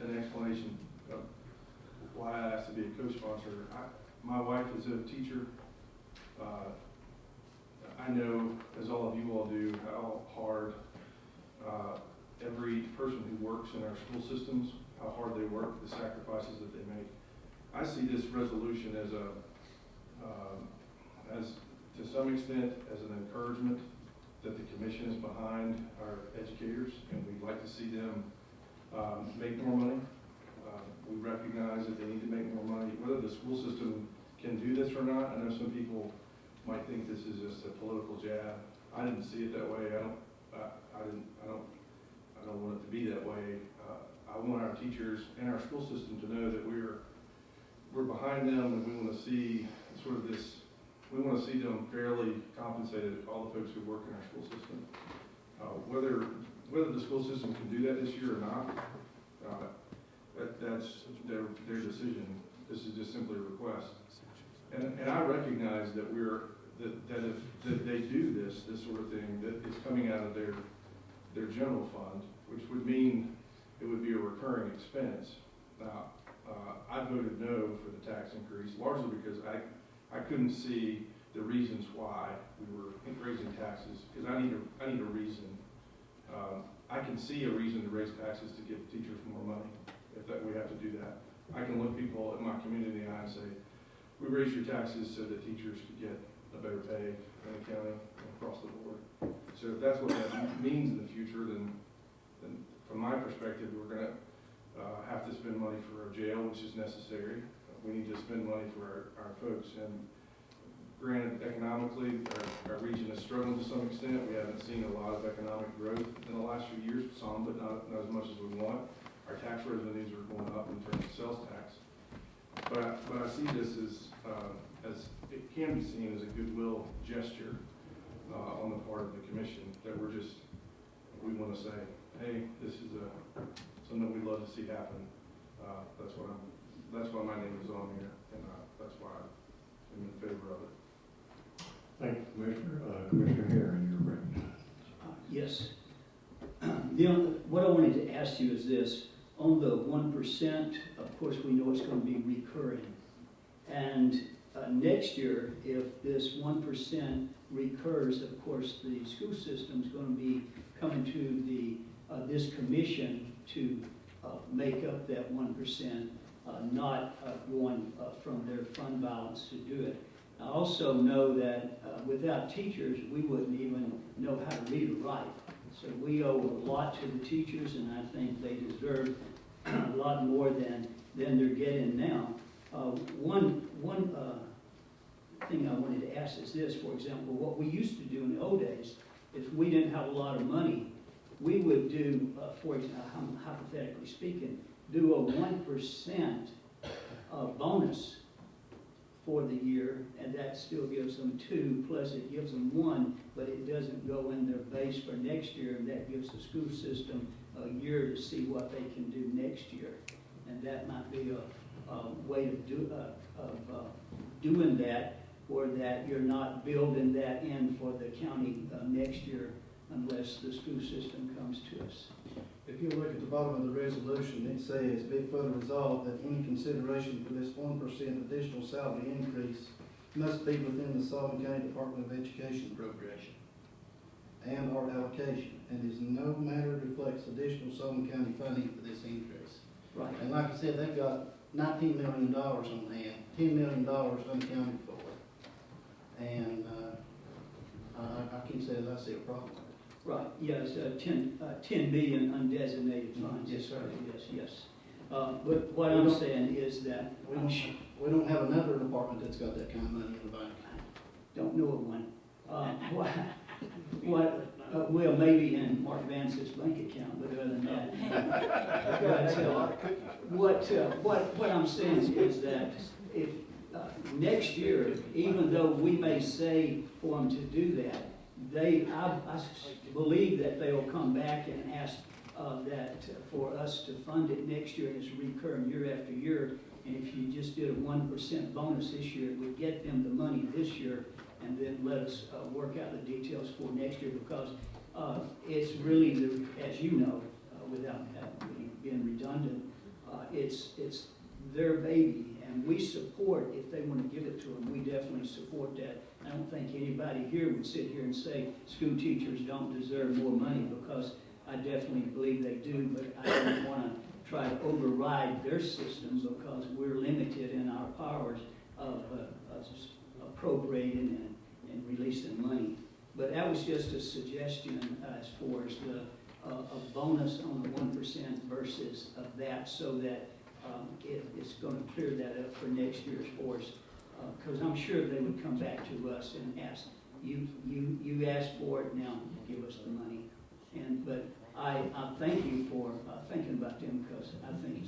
an explanation of why I asked to be a co-sponsor. My wife is a teacher. I know, as all of you all do, how hard every person who works in our school systems, how hard they work, the sacrifices that they make. I see this resolution as to some extent, as an encouragement that the commission is behind our educators, and we'd like to see them make more money. We recognize that they need to make more money. Whether the school system can do this or not, I know some people might think this is just a political jab. I didn't see it that way. I don't want it to be that way. I want our teachers and our school system to know that we're behind them, and we want to see sort of this. We want to see them fairly compensated, all the folks who work in our school system. Whether the school system can do that this year or not, that's their decision. This is just simply a request. And I recognize that if they do this sort of thing, that it's coming out of their general fund, which would mean it would be a recurring expense. Now, I voted no for the tax increase, largely because I couldn't see the reasons why we were raising taxes, because I need a reason. I can see a reason to raise taxes to give teachers more money, if we have to do that. I can look people in my community in the eye and say, we raise your taxes so that teachers could get a better pay in the county and across the board. So if that's what that means in the future, then from my perspective, we're going to have to spend money for our jail, which is necessary. We need to spend money for our folks. And granted, economically, our region has struggled to some extent. We haven't seen a lot of economic growth in the last few years, some, but not as much as we want. Our tax revenues are going up in terms of sales tax. But I see this as it can be seen as a goodwill gesture on the part of the commission, that we want to say, hey, this is something we'd love to see happen. That's why my name is on here, and that's why I'm in favor of it. Thank you, Commissioner. Commissioner Herring, you're recognized. Yes. What I wanted to ask you is this. On the 1%, of course, we know it's going to be recurring. And next year, if this 1% recurs, of course, the school system is going to be coming to this commission to make up that 1%, not going from their fund balance to do it. I also know that without teachers, we wouldn't even know how to read or write. So we owe a lot to the teachers, and I think they deserve a lot more than they're getting now. One thing I wanted to ask is this, for example, what we used to do in the old days, if we didn't have a lot of money, we would do, for example, hypothetically speaking, do a 1% bonus for the year, and that still gives them 2, plus it gives them 1, but it doesn't go in their base for next year, and that gives the school system a year to see what they can do next year. and that might be a way of doing that, or that you're not building that in for the county next year unless the school system comes to us. If you look at the bottom of the resolution, it says, be it further resolved that any consideration for this 1% additional salary increase must be within the Sullivan County Department of Education appropriation and or allocation, and is no matter reflects additional Sullivan County funding for this increase. Right. And like I said, they've got $19 million on hand, $10 million unaccounted for. And I can't say that I see a problem. Right, yes, 10 million undesignated funds. Yes, sir. Yes. But what I'm saying is that we don't have another department that's got that kind of money in the bank. Don't know of one. Well, maybe in Mark Vance's bank account, but other than that. What I'm saying is that if next year, even though we may say for them to do that, I believe that they will come back and ask that for us to fund it next year, and it's recurring year after year. And if you just did a 1% bonus this year, it would get them the money this year, and then let us work out the details for next year, because it's really, as you know, without being redundant, it's their baby, and we support, if they want to give it to them, we definitely support that. I don't think anybody here would sit here and say school teachers don't deserve more money, because I definitely believe they do, but I don't want to try to override their system, because we're limited in our powers of appropriating and releasing money. But that was just a suggestion as far as a bonus on the 1% versus of that, so that it's going to clear that up for next year's force. Because I'm sure they would come back to us and ask, you asked for it, now give us the money. But I thank you for thinking about them, because I think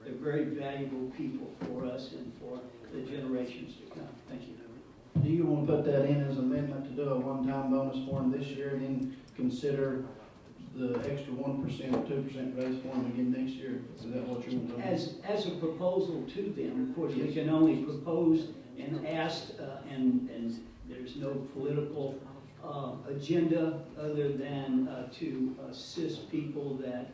they're very valuable people for us and for the generations to come. Thank you. Do you want to put that in as an amendment to do a one-time bonus for them this year, and then consider the extra 1% or 2% raise for them again next year? Is that what you want to do? As a proposal to them, of course, we can only propose and ask, and there's no political agenda other than to assist people that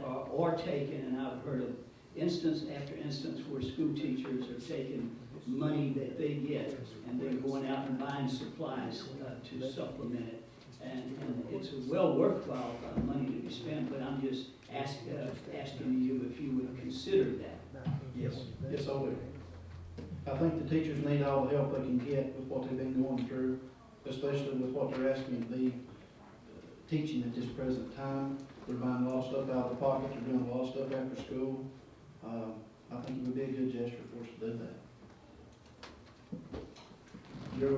are taken, and I've heard of instance after instance where school teachers are taking money that they get and they're going out and buying supplies to supplement it. And it's a well worthwhile money to be spent, but I'm just asking you if you would consider that. Yes, I will. I think the teachers need all the help they can get with what they've been going through, especially with what they're asking to be teaching at this present time. They're buying a lot of stuff out of their pocket, they're doing a lot of stuff after school. I think it would be a good gesture for us to do that. Joe,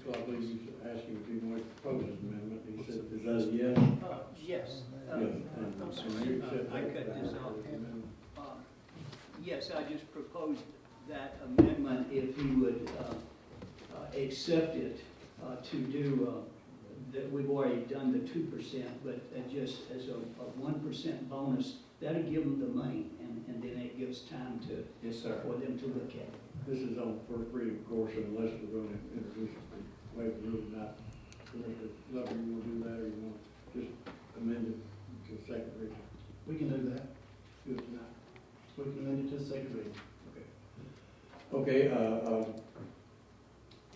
I believe you should ask him if he wanted to propose this amendment. He said, is that a yes? Yes. And you accept I that? cut this off. Yes, I just proposed that amendment if he would accept it to do, that we've already done the 2%, but just as a 1% bonus, that'll give them the money, and then it gives time to, for them to look at it. This is on first reading, of course, unless we're going to introduce it to waive the rule tonight. Lover, you want to do that, or you want to just amend it to second reading? We can do that. Do it tonight. We can amend it to second reading. Okay,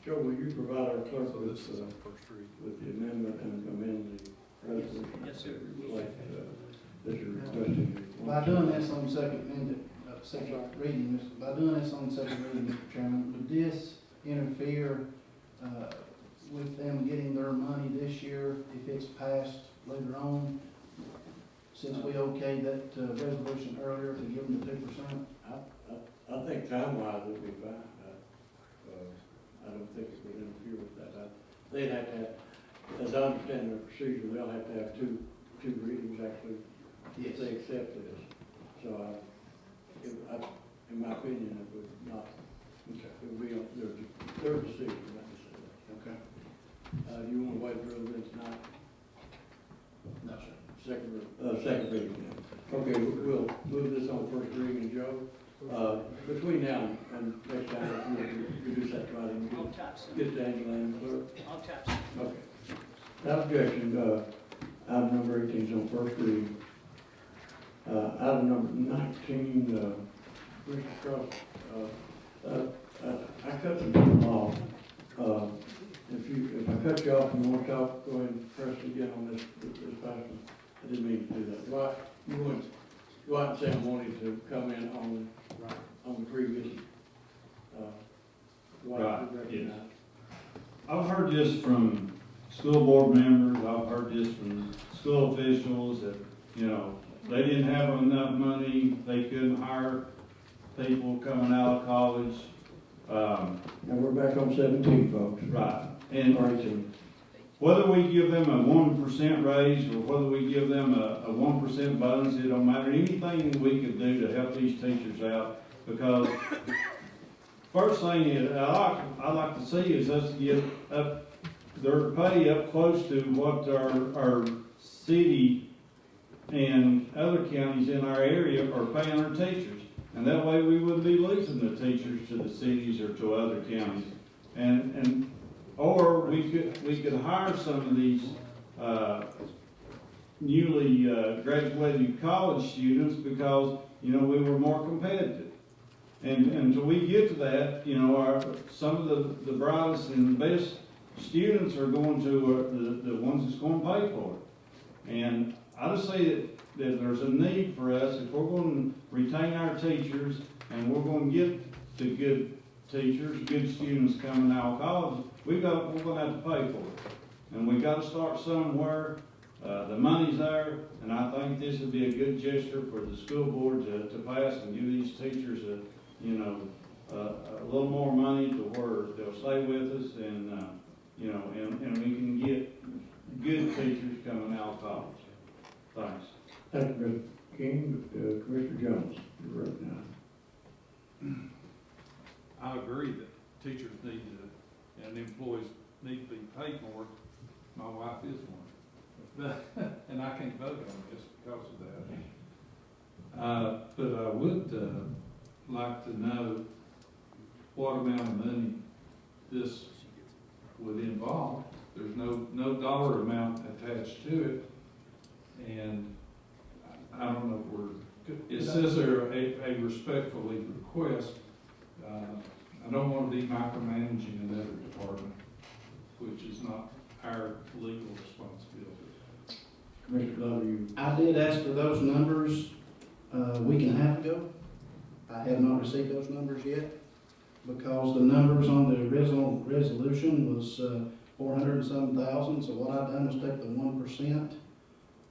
Joe, will you provide our clerk with the amendment and amend the resolution? Yes, sir. Like, that you're requesting. By doing this on second reading, Mr. Chairman, would this interfere with them getting their money this year if it's passed later on? Since we okayed that resolution earlier to give them the 2%? I think time-wise it'd be fine. I don't think it would interfere with that. They'd have to have, as I understand the procedure, they'll have to have two readings actually, if they accept this. So in my opinion, it would not, it would be their decision, let me say that. Okay. Do you want to wait for the tonight? No, sir. Second reading, yeah. Okay, we'll move this on first reading, Joe. Between now and next time, if you reduce that writing, get to Angela and clerk. I'll tap some. Okay. Without objection, item number 18 is on first reading. Item number 19, Mr. Cross, I cut some people off. If I cut you off and you want to talk, go ahead and press again on this passage. I didn't mean to do that. You want to go out and say I wanted to come in on the previous, Right, yes. I've heard this from school board members, I've heard this from school officials that, you know, they didn't have enough money, they couldn't hire people coming out of college. Now we're back on 17, folks. Right. And or 18. Whether we give them a 1% raise or whether we give them a 1% bonus, it don't matter. Anything we could do to help these teachers out, because first thing is I like to see is us get up their pay up close to what our city and other counties in our area are paying our teachers. And that way we wouldn't be losing the teachers to the cities or to other counties. Or we could hire some of these newly graduated college students because, you know, we were more competitive. And until we get to that, you know, some of the brightest and best students are going to the ones that's going to pay for it. And I just say that there's a need for us, if we're going to retain our teachers and we're going to get the good teachers, good students coming out of college, we're going to have to pay for it. And we got to start somewhere. The money's there, and I think this would be a good gesture for the school board to pass and give these teachers a little more money to where they'll stay with us, and and we can get good teachers coming out of college. Thanks. Thank you, Mr. King. Commissioner Jones, you're up now. I agree that teachers need to, and employees need to be paid more. My wife is one. And I can't vote on this because of that. But I would like to know what amount of money this would involve. There's no dollar amount attached to it. And I don't know if it says there a respectfully request. I don't want to be micromanaging another department, which is not our legal responsibility. Commissioner Glover, I did ask for those numbers a week and a half ago. I have not received those numbers yet because the numbers on the original resolution was 400 and some thousand. So what I've done was take the 1%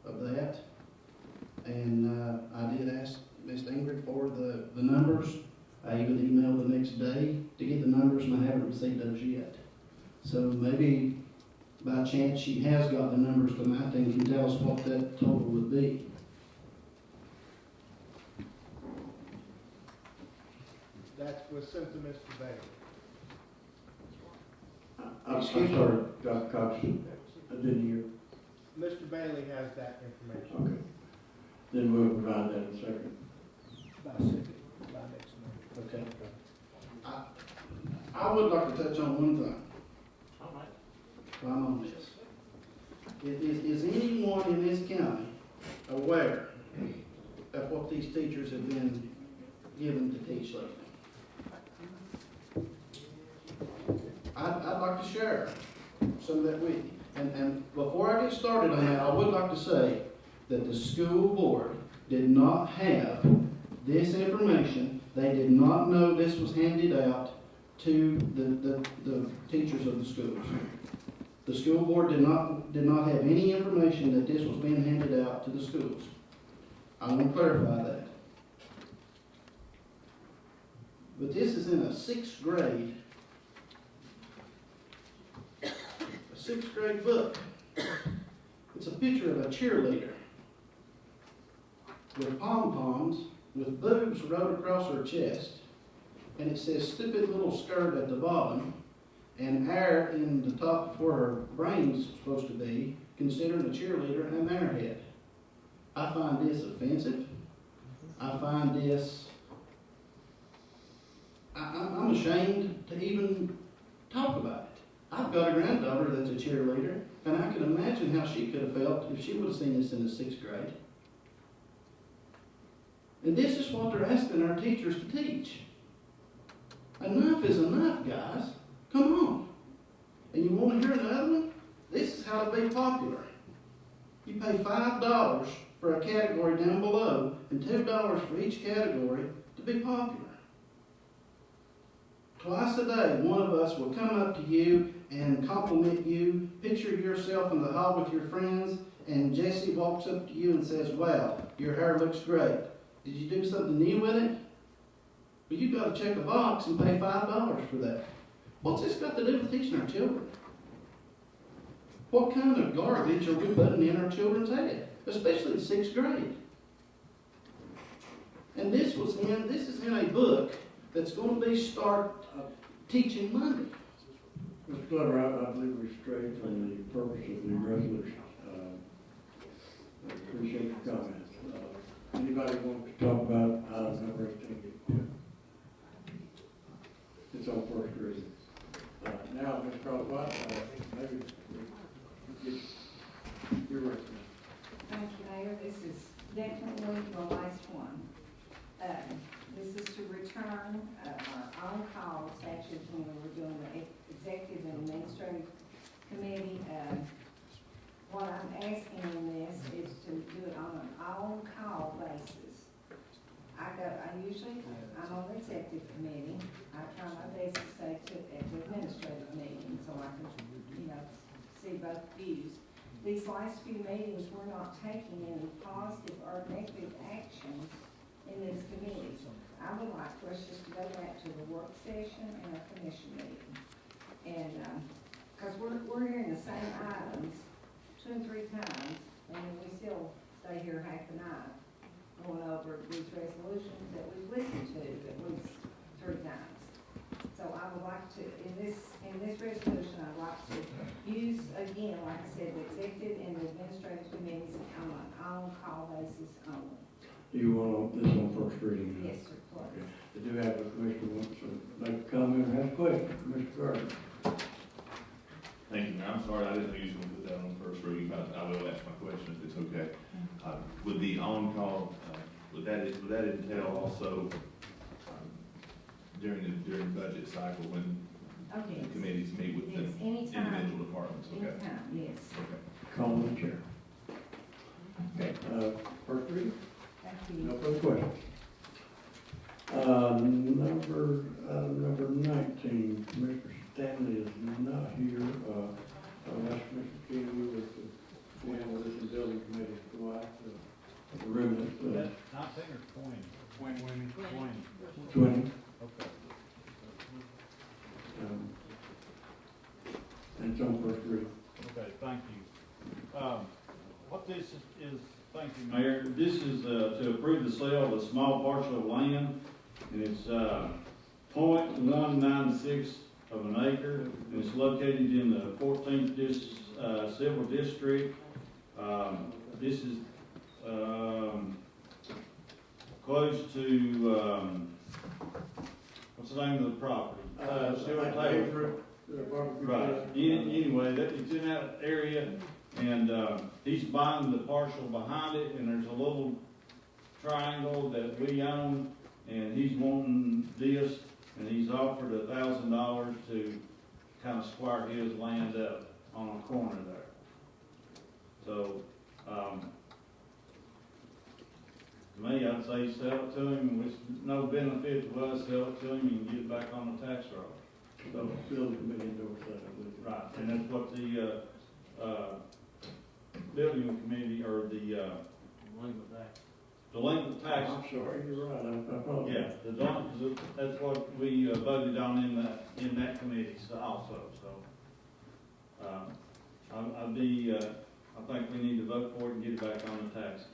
of that, and I did ask Ms. Ingrid for the numbers. I even emailed the next day to get the numbers, and I haven't received those yet. So maybe by chance she has got the numbers tonight and can tell us what that total would be. That was sent to Mr. Bailey. I'm sorry, Dr. Cox, I didn't hear. Mr. Bailey has that information. Okay. Then we'll provide that in a second. By next month. Okay. I would like to touch on one thing. All right. While I'm on this. Is anyone in this county aware of what these teachers have been given to teach lately? I'd like to share some of that with you. And before I get started on that, I would like to say that the school board did not have this information. They did not know this was handed out to the teachers of the schools. The school board did not have any information that this was being handed out to the schools. I want to clarify that. But this is in a sixth grade book. It's a picture of a cheerleader with pom-poms, with boobs rode across her chest, and it says stupid little skirt at the bottom, and air in the top of where her brain's supposed to be, considering a cheerleader and an airhead. I find this offensive. I find this, I'm ashamed to even talk about it. I've got a granddaughter that's a cheerleader, and I can imagine how she could have felt if she would have seen this in the 6th grade. And this is what they're asking our teachers to teach. Enough is enough, guys. Come on. And you want to hear another one? This is how to be popular. You pay $5 for a category down below and $2 for each category to be popular. Twice a day, one of us will come up to you and compliment you. Picture yourself in the hall with your friends, and Jesse walks up to you and says, "Wow, your hair looks great. Did you do something new with it?" Well, you've got to check a box and pay $5 for that. What's this got to do with teaching our children? What kind of garbage are we putting in our children's head, especially in 6th grade? And this is in a book that's going to be teaching Monday. Mr. Glover, I believe we strayed from the purpose of the resolution. I appreciate your comments. Anybody want to talk about item number 18? It's on first reading. Now, Ms. Crawford, maybe get your recommendation. Thank you, Mayor. This is definitely the last one. This is to return our on-call statute when we were doing the executive and administrative committee. What I'm asking in this is to do it on an on-call basis. I'm on the executive committee. I try my best to stay at the administrative meeting so I can, see both views. These last few meetings, we're not taking any positive or negative actions in this committee. I would like for us just to go back to the work session and our commission meeting. And, because we're hearing the same items 2 and 3 times, and we still stay here half the night going over these resolutions that we've listened to at least 3 times. So I would like to, in this resolution, I'd like to use, again, like I said, the executive and the administrative committees on an on-call basis only. Do you want this on first reading? Yes, sir, please. Okay. I do have a commissioner wants to make a comment or have a question. Mr. Gardner. Thank you, Mayor. I'm sorry, I didn't know you was going to put that on first reading, but I will ask my question if it's okay. Would the on-call, would that entail also during the budget cycle when the committees meet with the individual departments? Okay. Anytime, yes. Okay. Call the chair. Okay, first reading? Thank you. No further questions. Number 19, Commissioner Stanley is not here. I'll ask Mr. King with the Building Committee to go out to the room. 19 or 20? 20. Okay. And it's on first reading. Okay, thank you. What this is, thank you, Mayor, this is to approve the sale of a small parcel of land, and it's 0.196 of an acre, and it's located in the 14th Civil District. This is close to, what's the name of the property? Right. Anyway, it's in that area, and he's buying the parcel behind it, and there's a little triangle that we own, and he's wanting this, and he's offered $1,000 to kind of square his land up on a corner there. So, to me, I'd say sell it to him, with no benefit to us, sell it to him and get it back on the tax roll. So, Building Committee endorsed that, I believe. right, and that's what the, building committee, or the delinquent tax. I'm sorry, you're right, I apologize. Yeah, that's what we voted on in that committee also, so. I think we need to vote for it and get it back on the taxes.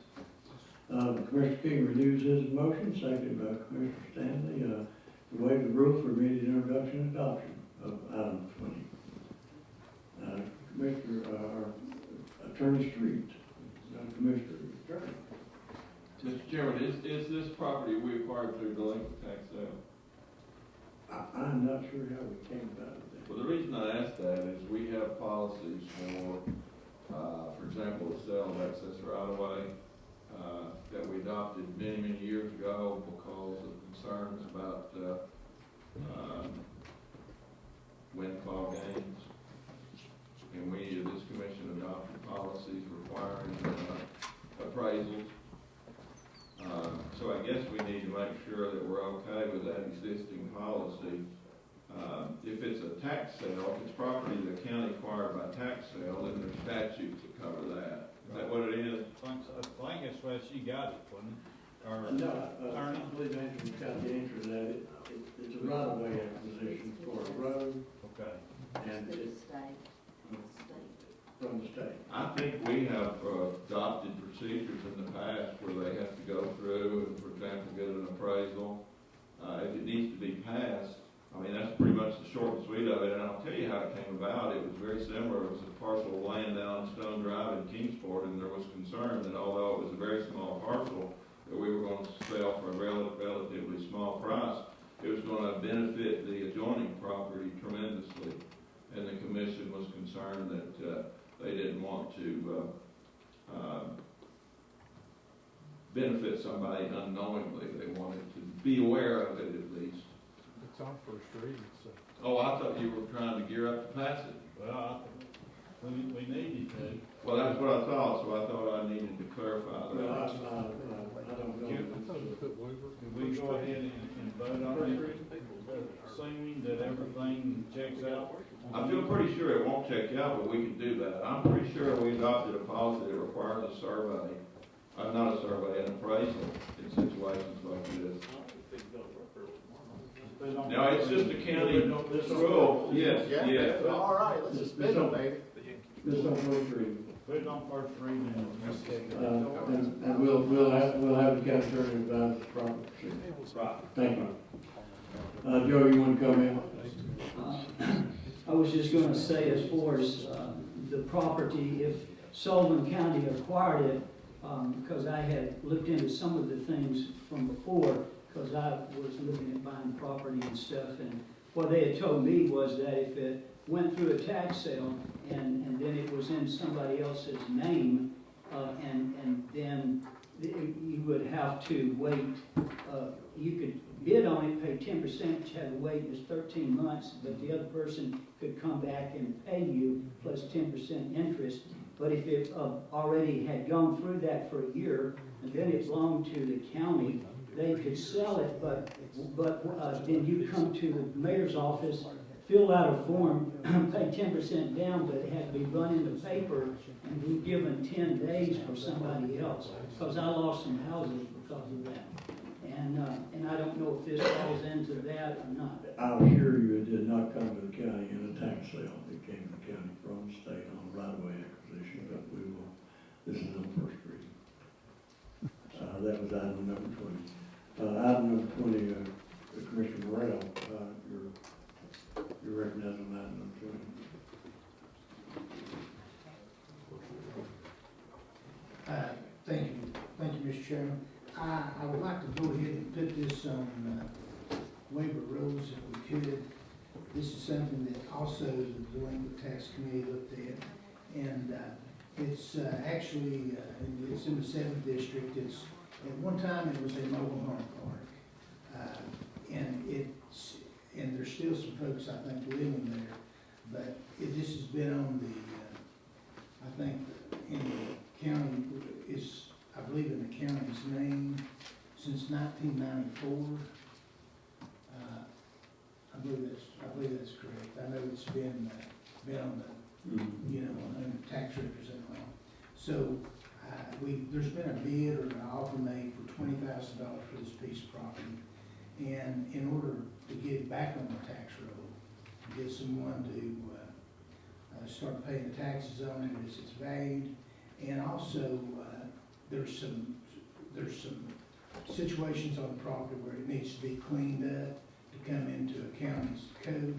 Commissioner King renews his motion, seconded by Commissioner Stanley, to waive the rule for immediate introduction and adoption of item 20. Commissioner, Attorney Street, Commissioner Attorney. Mr. Chairman, is this property we acquired through delinquent tax sale? I'm not sure how we came about it. Well, the reason I ask that is we have policies for example, the sale of excess right-of-way, that we adopted many, many years ago because of concerns about, windfall gains. And this commission adopted policies requiring, appraisals. So I guess we need to make sure that we're okay with that existing policy. If it's a tax sale, if it's property the county acquired by tax sale, then there's statutes that cover that. Is that what it is? I think that's what she got it, wasn't it? Or No, attorney? I believe Andrew's got the answer to that. It's a right-of-way acquisition for a road. Okay. And it's from the state. I think we have adopted procedures in the past where they have to go through and, for example, get an appraisal. If it needs to be passed, I mean, that's pretty much the short and sweet of it, and I'll tell you how it came about. It was very similar. It was a parcel of land down Stone Drive in Kingsport, and there was concern that although it was a very small parcel that we were going to sell for a relatively small price, it was going to benefit the adjoining property tremendously. And the commission was concerned that they didn't want to benefit somebody unknowingly. They wanted to be aware of it at least. It's on first reading, so. Oh, I thought you were trying to gear up to pass it. Well, we needed to. Well, that's what I thought, so I thought I needed to clarify that. Well, I don't know. Can we go ahead and vote on it, assuming that everything checks out? I feel pretty sure it won't check out, but we can do that. I'm pretty sure we adopted a policy that requires a survey, not a survey, an appraisal in situations like this. No, it's just a county rule. Yes, yes. All right, let's just spin them, baby. This on first reading. Put it on first reading and let's check it And we'll have the county attorney advise the proper procedure. Right. Thank you. Joe, you want to come in? I was just gonna say, as far as the property, if Sullivan County acquired it, because I had looked into some of the things from before, because I was looking at buying property and stuff, and what they had told me was that if it went through a tax sale and then it was in somebody else's name, and then you would have to wait, you could bid on it, pay 10%, but you had to wait, it was 13 months, but the other person could come back and pay you plus 10% interest. But if it already had gone through that for a year, and then it belonged to the county, they could sell it, but then you come to the mayor's office, fill out a form, pay 10% down, but it had to be run in the paper and be given 10 days for somebody else, because I lost some houses because of that. And I don't know if this falls into that or not. I'll assure you it did not come to the county in a tax sale. It came to the county from the state on a right-of-way acquisition, but this is on first reading. That was item number 20. Item number 20, Commissioner Morrell, you're recognized on item number 20. Thank you, Mr. Chairman. I would like to go ahead and put this on waiver rules if we could. This is something that also the Delinquent Tax Committee looked at, and it's actually it's in the 7th district. It's at one time it was a mobile home park, and there's still some folks I think living there, but this has been on the I think in the county is. I believe in the county's name since 1994. I believe that's correct. I know it's been on the on the tax records and all. So there's been a bid or an offer made for $20,000 for this piece of property, and in order to get it back on the tax roll, get someone to start paying the taxes on it as it's valued, and also. There's some situations on the property where it needs to be cleaned up to come into a county's code,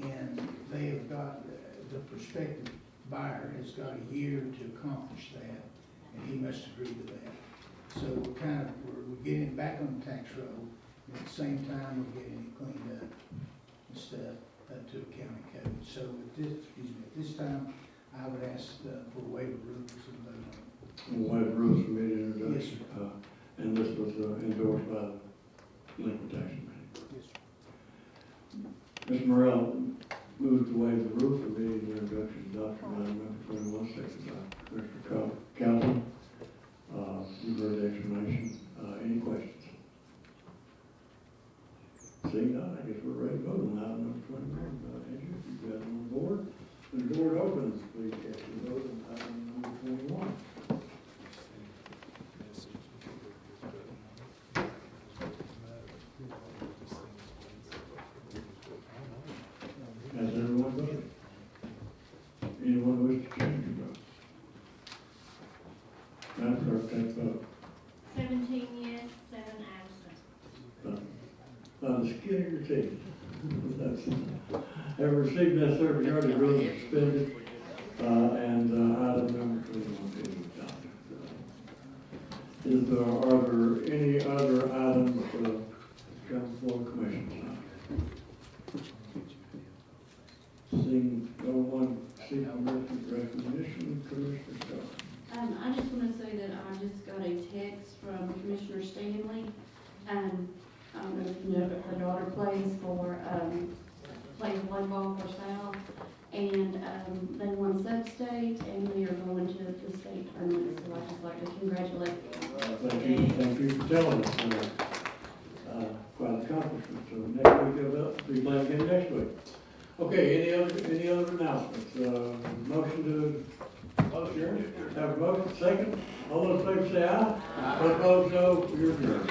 and they have got, the prospective buyer has got a year to accomplish that, and he must agree to that. So we're getting it back on the tax roll, and at the same time, we're getting it cleaned up and stuff up to a county code. So at this time, I would ask for a waiver of rules and vote on it. We'll waive rules for immediate Yes, introduction. sir. And this was endorsed by the Delinquent Tax Committee. Yes, sir. Mr. Morrell moved to waive the rule for immediate introduction, adoption by number 21, second by Commissioner Calhoun. You've heard the explanation. Any questions? Seeing none, I guess we're ready to vote on item number 21. Andrew, if you've got it on board, when the board opens, please cast your vote on item number 21. Has everyone voted? Anyone wish to change your vote? Madam Clerk, take the vote. 17 yes, 7 absent. By the skin of your teeth. Have received necessary majority, rules are suspended, and item number 21 is adopted. Are there any other items to come before the commission tonight? Seeing no one seeking recognition, Commissioner Sullivan. I just want to say that I just got a text from Commissioner Stanley. I don't know if you know, but her daughter plays volleyball for South, and they won sub-state, and they are going to the state tournament. So I'd just like to congratulate them. Thank you for telling us. Quite an accomplishment. So next week they'll be playing again next week. Okay, any other announcements? Motion to adjourn? Have a motion, second? All those in favor say aye. Opposed, no. You're adjourned.